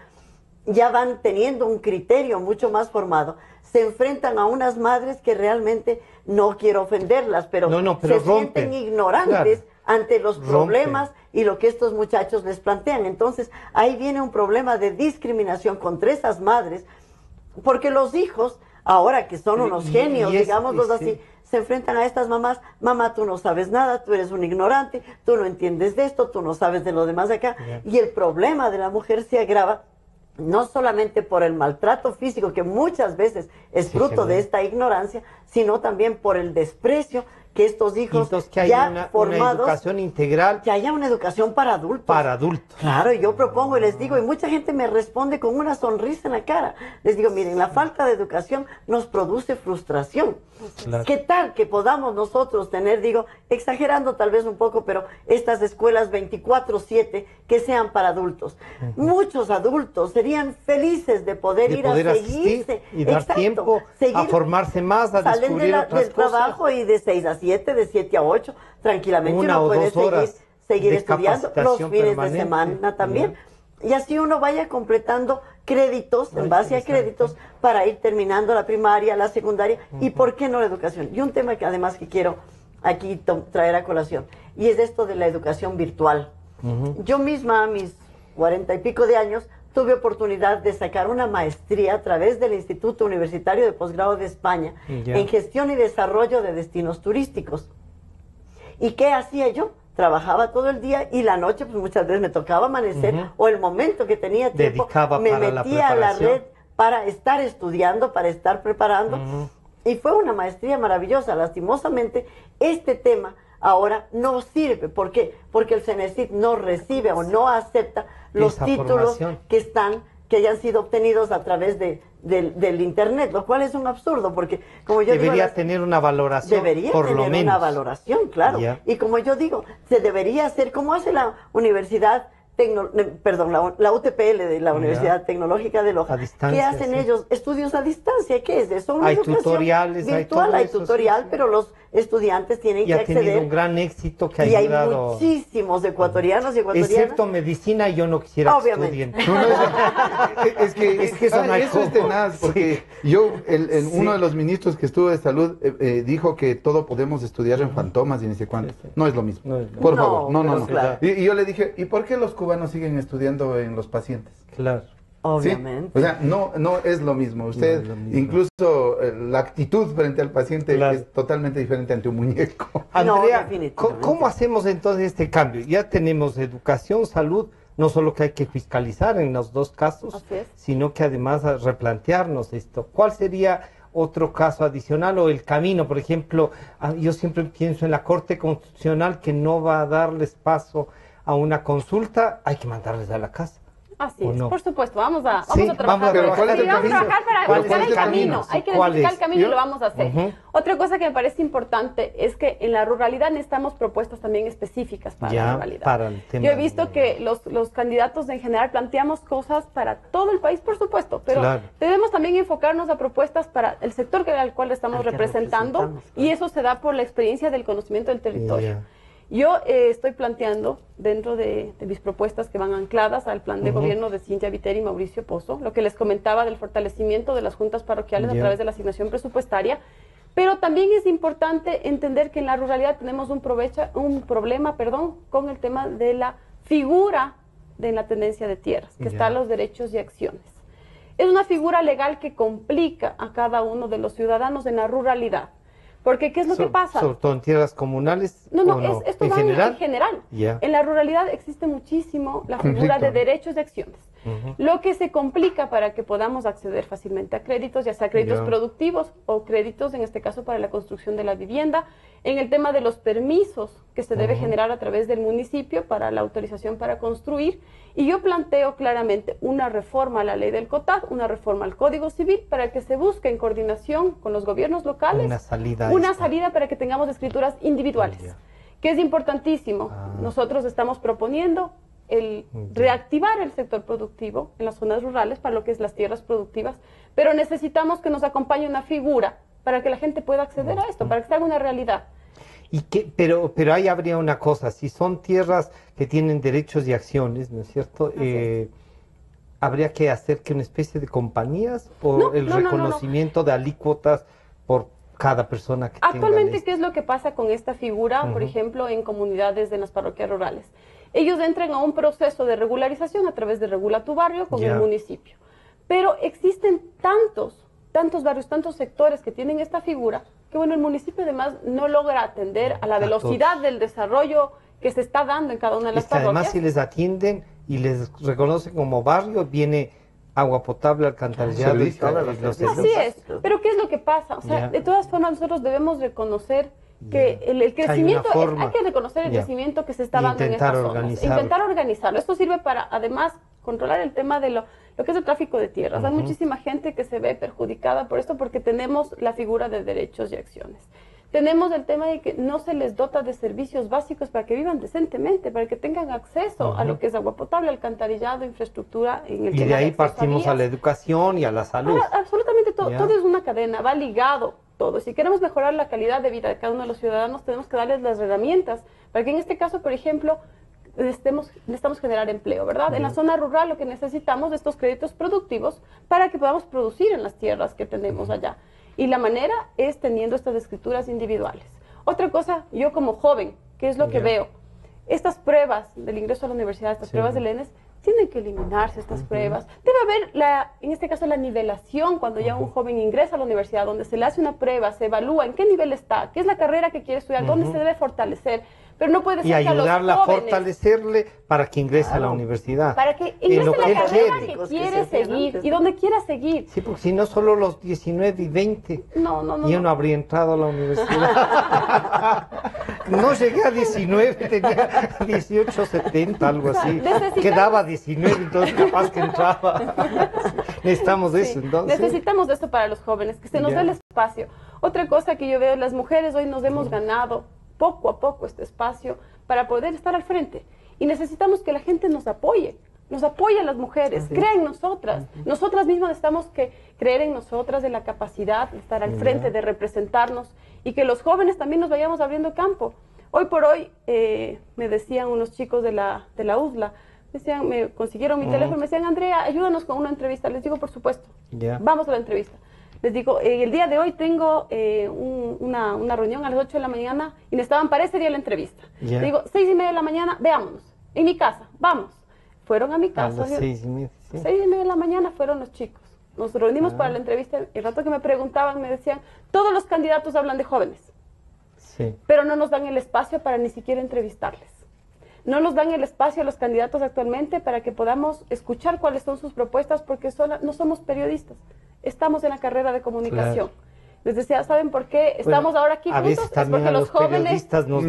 ya van teniendo un criterio mucho más formado, se enfrentan a unas madres que realmente, no quiero ofenderlas, pero se sienten ignorantes ante los problemas y lo que estos muchachos les plantean. Entonces, ahí viene un problema de discriminación contra esas madres, porque los hijos, ahora que son unos genios, digámoslo así, se enfrentan a estas mamás: mamá, tú no sabes nada, tú eres un ignorante, tú no entiendes de esto, tú no sabes de lo demás de acá. Y el problema de la mujer se agrava no solamente por el maltrato físico, que muchas veces es fruto de esta ignorancia, sino también por el desprecio que estos hijos que ya formados, una educación integral, que haya una educación para adultos. Para adultos. Claro, yo propongo y les digo, y mucha gente me responde con una sonrisa en la cara. Les digo, miren, la falta de educación nos produce frustración. Claro. ¿Qué tal que podamos nosotros tener, digo, exagerando tal vez un poco, pero estas escuelas 24/7 que sean para adultos? Muchos adultos serían felices de poder ir a seguirse y dar tiempo a formarse más, a descubrir otras del cosas. Trabajo y de 6 a 7, de 7 a 8, tranquilamente uno puede seguir estudiando los fines de semana también. Y así uno vaya completando créditos, en base a créditos, para ir terminando la primaria, la secundaria, y por qué no la educación. Y un tema que además que quiero aquí traer a colación, y es esto de la educación virtual. Yo misma, a mis 40 y pico de años, tuve oportunidad de sacar una maestría a través del Instituto Universitario de Posgrado de España en gestión y desarrollo de destinos turísticos. ¿Y qué hacía yo? Trabajaba todo el día y la noche, pues muchas veces me tocaba amanecer, o el momento que tenía tiempo, me metía a la red para estar estudiando, para estar preparando. Y fue una maestría maravillosa. Lastimosamente, este tema ahora no sirve. ¿Por qué? Porque el CENESID no recibe o no acepta los títulos que hayan sido obtenidos a través del Internet, lo cual es un absurdo, porque como yo debería tener una valoración, por lo menos. Una valoración, claro. Y como yo digo, se debería hacer como hace la Universidad la UTPL de la Universidad Tecnológica de Loja. ¿Qué hacen ellos? Estudios a distancia. ¿Qué es eso? Una educación tutoriales, virtual, hay tutorial, pero los estudiantes tienen que acceder. Y ha tenido un gran éxito que ha ayudado. Y hay muchísimos ecuatorianos y ecuatorianas. Excepto medicina, yo no quisiera que estudien. Es que eso es tenaz, porque yo, uno de los ministros que estuvo de salud dijo que todo podemos estudiar en fantomas y ni sé cuánto. No es lo mismo. Por favor, no. Claro. Y yo le dije, ¿y por qué los cubanos siguen estudiando en los pacientes? Claro. Obviamente. ¿Sí? O sea, no es lo mismo. Usted, incluso la actitud frente al paciente es totalmente diferente ante un muñeco. Andrea, ¿cómo hacemos entonces este cambio? Ya tenemos educación, salud, no solo que hay que fiscalizar en los dos casos, sino que además replantearnos esto. ¿Cuál sería otro caso adicional o el camino? Por ejemplo, yo siempre pienso en la Corte Constitucional que no va a darles paso a una consulta, hay que mandarles a la casa. Así es, por supuesto, vamos a trabajar. Vamos a trabajar para buscar el camino. Hay que identificar el camino y lo vamos a hacer. Otra cosa que me parece importante es que en la ruralidad necesitamos propuestas también específicas para la ruralidad. Yo he visto que los candidatos en general planteamos cosas para todo el país, por supuesto, pero debemos también enfocarnos a propuestas para el sector al cual estamos representando, y eso se da por la experiencia del conocimiento del territorio. Yo estoy planteando, dentro de mis propuestas que van ancladas al plan de gobierno de Cintia Viteri y Mauricio Pozo, lo que les comentaba del fortalecimiento de las juntas parroquiales a través de la asignación presupuestaria, pero también es importante entender que en la ruralidad tenemos un problema con el tema de la figura de la tenencia de tierras, que están los derechos y acciones. Es una figura legal que complica a cada uno de los ciudadanos en la ruralidad. Porque, ¿qué es lo que pasa? ¿Sobre todo en tierras comunales? Esto va en general. En la ruralidad existe muchísimo la figura de derechos y acciones. Lo que se complica para que podamos acceder fácilmente a créditos, ya sea créditos productivos o créditos, en este caso, para la construcción de la vivienda, en el tema de los permisos que se debe generar a través del municipio para la autorización para construir. Y yo planteo claramente una reforma a la ley del COTAD, una reforma al Código Civil, para que se busque en coordinación con los gobiernos locales una salida para que tengamos escrituras individuales, que es importantísimo. Nosotros estamos proponiendo el reactivar el sector productivo en las zonas rurales para lo que es las tierras productivas, pero necesitamos que nos acompañe una figura para que la gente pueda acceder a esto, para que se haga una realidad. Pero ahí habría una cosa, si son tierras que tienen derechos y acciones, ¿no es cierto? ¿Habría que hacer que una especie de compañías o reconocimiento de alícuotas por cada persona que actualmente, ¿qué es lo que pasa con esta figura, por ejemplo, en comunidades de las parroquias rurales? Ellos entran a un proceso de regularización a través de Regula tu Barrio con el municipio. Pero existen tantos barrios, tantos sectores que tienen esta figura, que bueno, el municipio además no logra atender a la velocidad del desarrollo que se está dando en cada una de las parroquias. Además, si les atienden y les reconocen como barrio, viene agua potable, alcantarillado y los servicios. Así es, pero ¿qué es lo que pasa? O sea, de todas formas nosotros debemos reconocer que el crecimiento, hay que reconocer el crecimiento que se está dando en estas zonas. Intentar organizarlo. Esto sirve para, además, controlar el tema de lo que es el tráfico de tierras. Hay muchísima gente que se ve perjudicada por esto porque tenemos la figura de derechos y acciones. Tenemos el tema de que no se les dota de servicios básicos para que vivan decentemente, para que tengan acceso a lo que es agua potable, alcantarillado, infraestructura. Y de ahí partimos a la educación y a la salud. Absolutamente todo es una cadena, va ligado todo. Si queremos mejorar la calidad de vida de cada uno de los ciudadanos, tenemos que darles las herramientas para que en este caso, por ejemplo, necesitamos generar empleo, ¿verdad? En la zona rural lo que necesitamos es estos créditos productivos para que podamos producir en las tierras que tenemos allá. Y la manera es teniendo estas escrituras individuales. Otra cosa, yo como joven, ¿qué es lo que veo? Estas pruebas del ingreso a la universidad, estas pruebas del ENES, tienen que eliminarse estas pruebas. Debe haber, en este caso, la nivelación cuando ya un joven ingresa a la universidad, donde se le hace una prueba, se evalúa en qué nivel está, qué es la carrera que quiere estudiar, dónde se debe fortalecer. Pero no puede ser y ayudarla a los jóvenes, a fortalecerle para que ingrese a la universidad. para que ingrese la carrera que quiere seguir y donde quiera seguir. Sí, porque si no, solo los 19 y 20. No. Yo no habría entrado a la universidad. No llegué a 19, tenía 18, 70, algo así. Quedaba 19, entonces capaz que entraba. Necesitamos de eso, entonces. Necesitamos de esto para los jóvenes, que se nos dé el espacio. Otra cosa que yo veo, las mujeres hoy nos hemos ganado poco a poco este espacio para poder estar al frente. Y necesitamos que la gente nos apoye a las mujeres, crea en nosotras. Nosotras mismas necesitamos que creer en nosotras, de la capacidad de estar al frente, de representarnos, y que los jóvenes también nos vayamos abriendo campo. Hoy por hoy, me decían unos chicos de la USLA, me consiguieron mi teléfono, me decían, Andrea, ayúdanos con una entrevista. Les digo, por supuesto, vamos a la entrevista. Les digo, el día de hoy tengo una reunión a las 8 de la mañana y necesitaban para ese día la entrevista. Les digo, 6:30 de la mañana, veámonos, en mi casa, vamos. Fueron a mi casa. A las 6:30, 6:30 de la mañana fueron los chicos. Nos reunimos para la entrevista. El rato que me preguntaban, me decían, todos los candidatos hablan de jóvenes, pero no nos dan el espacio para ni siquiera entrevistarles. No nos dan el espacio a los candidatos actualmente para que podamos escuchar cuáles son sus propuestas, porque no somos periodistas. Estamos en la carrera de comunicación. Les decía, ¿saben por qué estamos ahora aquí juntos? Es porque los jóvenes nos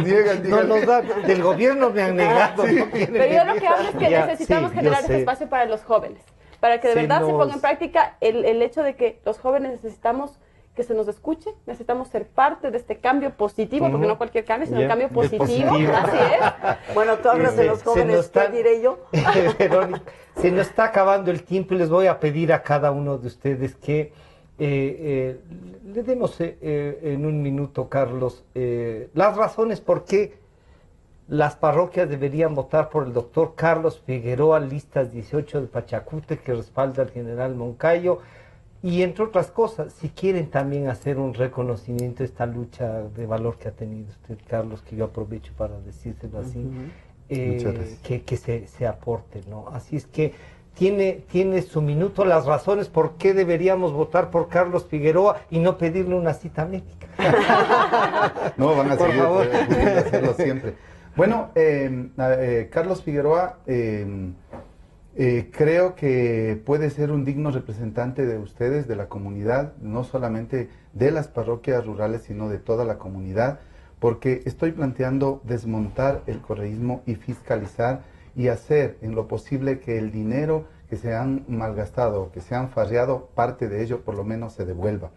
niegan. No nos dan, del gobierno me han negado. Pero yo lo que hablo es que necesitamos generar este espacio para los jóvenes, para que de verdad se ponga en práctica el hecho de que los jóvenes necesitamos que se nos escuche, necesitamos ser parte de este cambio positivo, porque no cualquier cambio, sino un cambio positivo. Así es. Bueno, tú hablas de los jóvenes, ¿qué diré yo? Verónica, se nos está acabando el tiempo y les voy a pedir a cada uno de ustedes que le demos en un minuto, Carlos, las razones por qué las parroquias deberían votar por el doctor Carlos Figueroa, listas 18 de Pachacute, que respalda al general Moncayo. Y entre otras cosas, si quieren también hacer un reconocimiento de esta lucha de valor que ha tenido usted, Carlos, que yo aprovecho para decírselo así, que se aporte, ¿no? Así es que tiene su minuto las razones por qué deberíamos votar por Carlos Figueroa y no pedirle una cita médica. No, van a por seguir favor. pudiendo hacerlo siempre. Bueno, Carlos Figueroa, creo que puede ser un digno representante de ustedes, de la comunidad, no solamente de las parroquias rurales, sino de toda la comunidad, porque estoy planteando desmontar el correísmo y fiscalizar y hacer en lo posible que el dinero que se han malgastado, que se han farreado, parte de ello por lo menos se devuelva.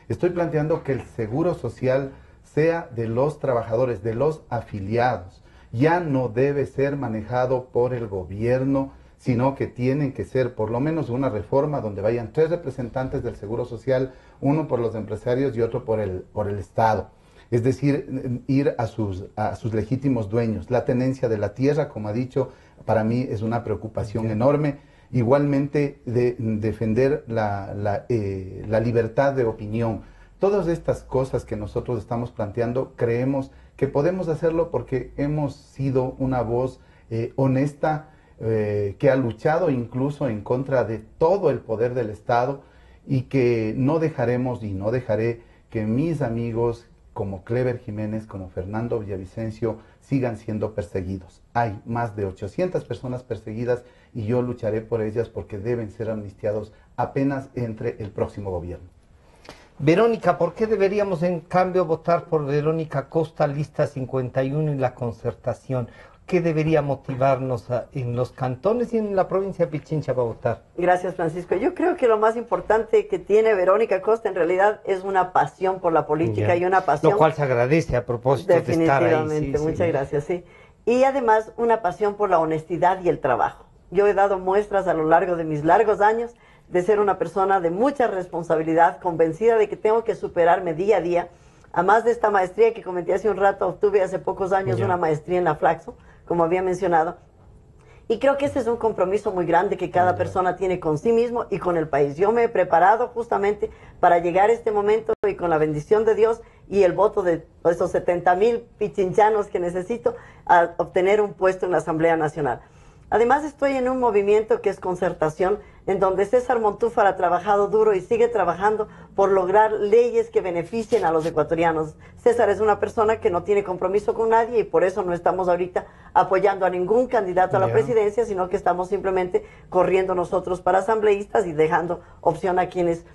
Estoy planteando que el seguro social sea de los trabajadores, de los afiliados. Ya no debe ser manejado por el gobierno, sino que tienen que ser por lo menos una reforma donde vayan 3 representantes del Seguro Social, uno por los empresarios y otro por el Estado. Es decir, ir a sus legítimos dueños. La tenencia de la tierra, como ha dicho, para mí es una preocupación enorme. Igualmente, defender la libertad de opinión. Todas estas cosas que nosotros estamos planteando, creemos que podemos hacerlo porque hemos sido una voz honesta, que ha luchado incluso en contra de todo el poder del Estado, y que no dejaremos y no dejaré que mis amigos como Clever Jiménez, como Fernando Villavicencio, sigan siendo perseguidos. Hay más de 800 personas perseguidas y yo lucharé por ellas porque deben ser amnistiados apenas entre el próximo gobierno. Verónica, ¿por qué deberíamos en cambio votar por Verónica Costa, lista 51 y la Concertación? ¿Qué debería motivarnos en los cantones y en la provincia de Pichincha para votar? Gracias, Francisco. Yo creo que lo más importante que tiene Verónica Costa en realidad es una pasión por la política y una pasión... Lo cual se agradece a propósito de estar ahí. Definitivamente, muchas gracias, sí. Y además una pasión por la honestidad y el trabajo. Yo he dado muestras a lo largo de mis largos años de ser una persona de mucha responsabilidad, convencida de que tengo que superarme día a día. Además de esta maestría que comenté hace un rato, obtuve hace pocos años una maestría en la Flaxo, como había mencionado. Y creo que ese es un compromiso muy grande que cada persona tiene con sí mismo y con el país. Yo me he preparado justamente para llegar a este momento y con la bendición de Dios y el voto de esos 70,000 pichinchanos que necesito a obtener un puesto en la Asamblea Nacional. Además estoy en un movimiento que es Concertación, en donde César Montúfar ha trabajado duro y sigue trabajando por lograr leyes que beneficien a los ecuatorianos. César es una persona que no tiene compromiso con nadie y por eso no estamos ahorita apoyando a ningún candidato a la presidencia, sino que estamos simplemente corriendo nosotros para asambleístas y dejando opción a quienes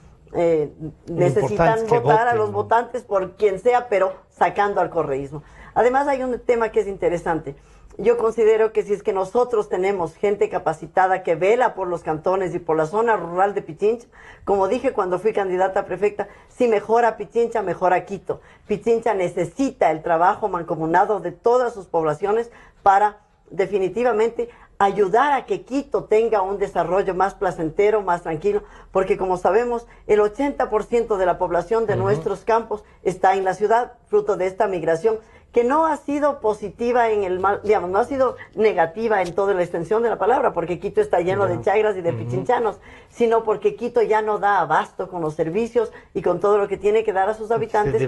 necesitan votar, a los votantes por quien sea, pero sacando al correísmo. Además hay un tema que es interesante. Yo considero que si es que nosotros tenemos gente capacitada que vela por los cantones y por la zona rural de Pichincha, como dije cuando fui candidata a prefecta, si mejora Pichincha, mejora Quito. Pichincha necesita el trabajo mancomunado de todas sus poblaciones para definitivamente ayudar a que Quito tenga un desarrollo más placentero, más tranquilo, porque como sabemos, el 80% de la población de nuestros campos está en la ciudad, fruto de esta migración, que no ha sido positiva en el mal, digamos, no ha sido negativa en toda la extensión de la palabra, porque Quito está lleno de chagras y de pichinchanos, sino porque Quito ya no da abasto con los servicios y con todo lo que tiene que dar a sus habitantes.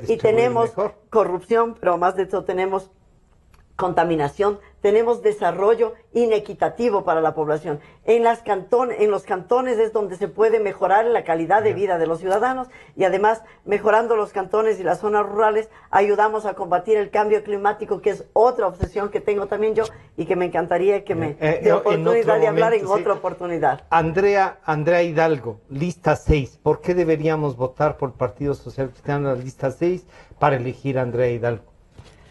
Y tenemos corrupción, pero más de eso tenemos contaminación, tenemos desarrollo inequitativo para la población. En los cantones es donde se puede mejorar la calidad de vida de los ciudadanos y además mejorando los cantones y las zonas rurales ayudamos a combatir el cambio climático, que es otra obsesión que tengo también yo y que me encantaría que me dé oportunidad de hablar en otra oportunidad. Andrea Hidalgo, lista 6. ¿Por qué deberíamos votar por el Partido Social Cristiano en la lista 6 para elegir a Andrea Hidalgo?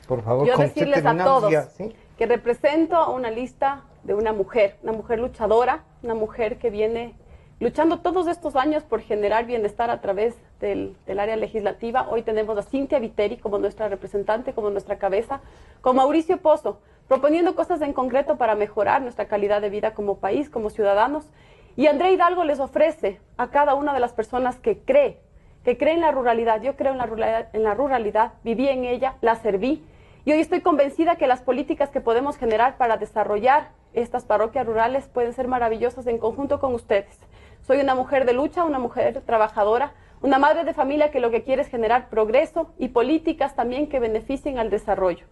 Por favor, yo decirles a todos ¿sí? que represento a una lista de una mujer luchadora, una mujer que viene luchando todos estos años por generar bienestar a través del área legislativa. Hoy tenemos a Cintia Viteri como nuestra representante, como nuestra cabeza, con Mauricio Pozo, proponiendo cosas en concreto para mejorar nuestra calidad de vida como país, como ciudadanos. Y Andrea Hidalgo les ofrece a cada una de las personas que cree en la ruralidad. Yo creo en la ruralidad, viví en ella, la serví. Y hoy estoy convencida que las políticas que podemos generar para desarrollar estas parroquias rurales pueden ser maravillosas en conjunto con ustedes. Soy una mujer de lucha, una mujer trabajadora, una madre de familia que lo que quiere es generar progreso y políticas también que beneficien al desarrollo.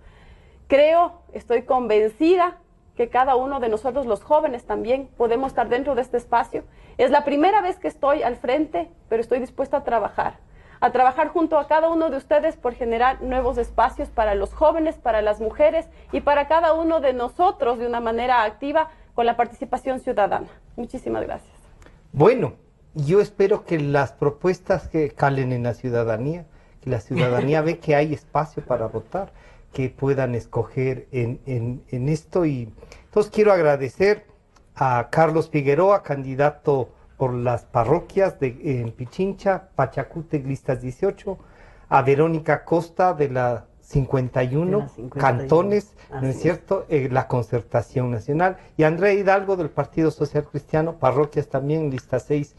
Estoy convencida que cada uno de nosotros, los jóvenes también, podemos estar dentro de este espacio. Es la primera vez que estoy al frente, pero estoy dispuesta a trabajar junto a cada uno de ustedes por generar nuevos espacios para los jóvenes, para las mujeres y para cada uno de nosotros de una manera activa con la participación ciudadana. Muchísimas gracias. Bueno, yo espero que las propuestas que calen en la ciudadanía, que la ciudadanía ve que hay espacio para votar, que puedan escoger en esto. Y entonces quiero agradecer a Carlos Figueroa, candidato por las parroquias en Pichincha, Pachacútec, listas 18, a Verónica Costa de la 51, cantones, ¿no es cierto?, la Concertación Nacional, y Andrea Hidalgo del Partido Social Cristiano, parroquias también, lista 6.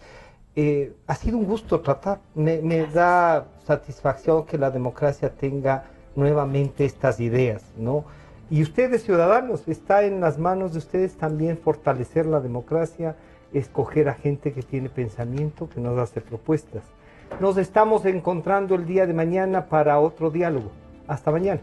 Ha sido un gusto tratar, me da satisfacción que la democracia tenga nuevamente estas ideas, ¿no? Y ustedes, ciudadanos, está en las manos de ustedes también fortalecer la democracia, escoger a gente que tiene pensamiento, que nos hace propuestas. Nos estamos encontrando el día de mañana para otro diálogo. Hasta mañana.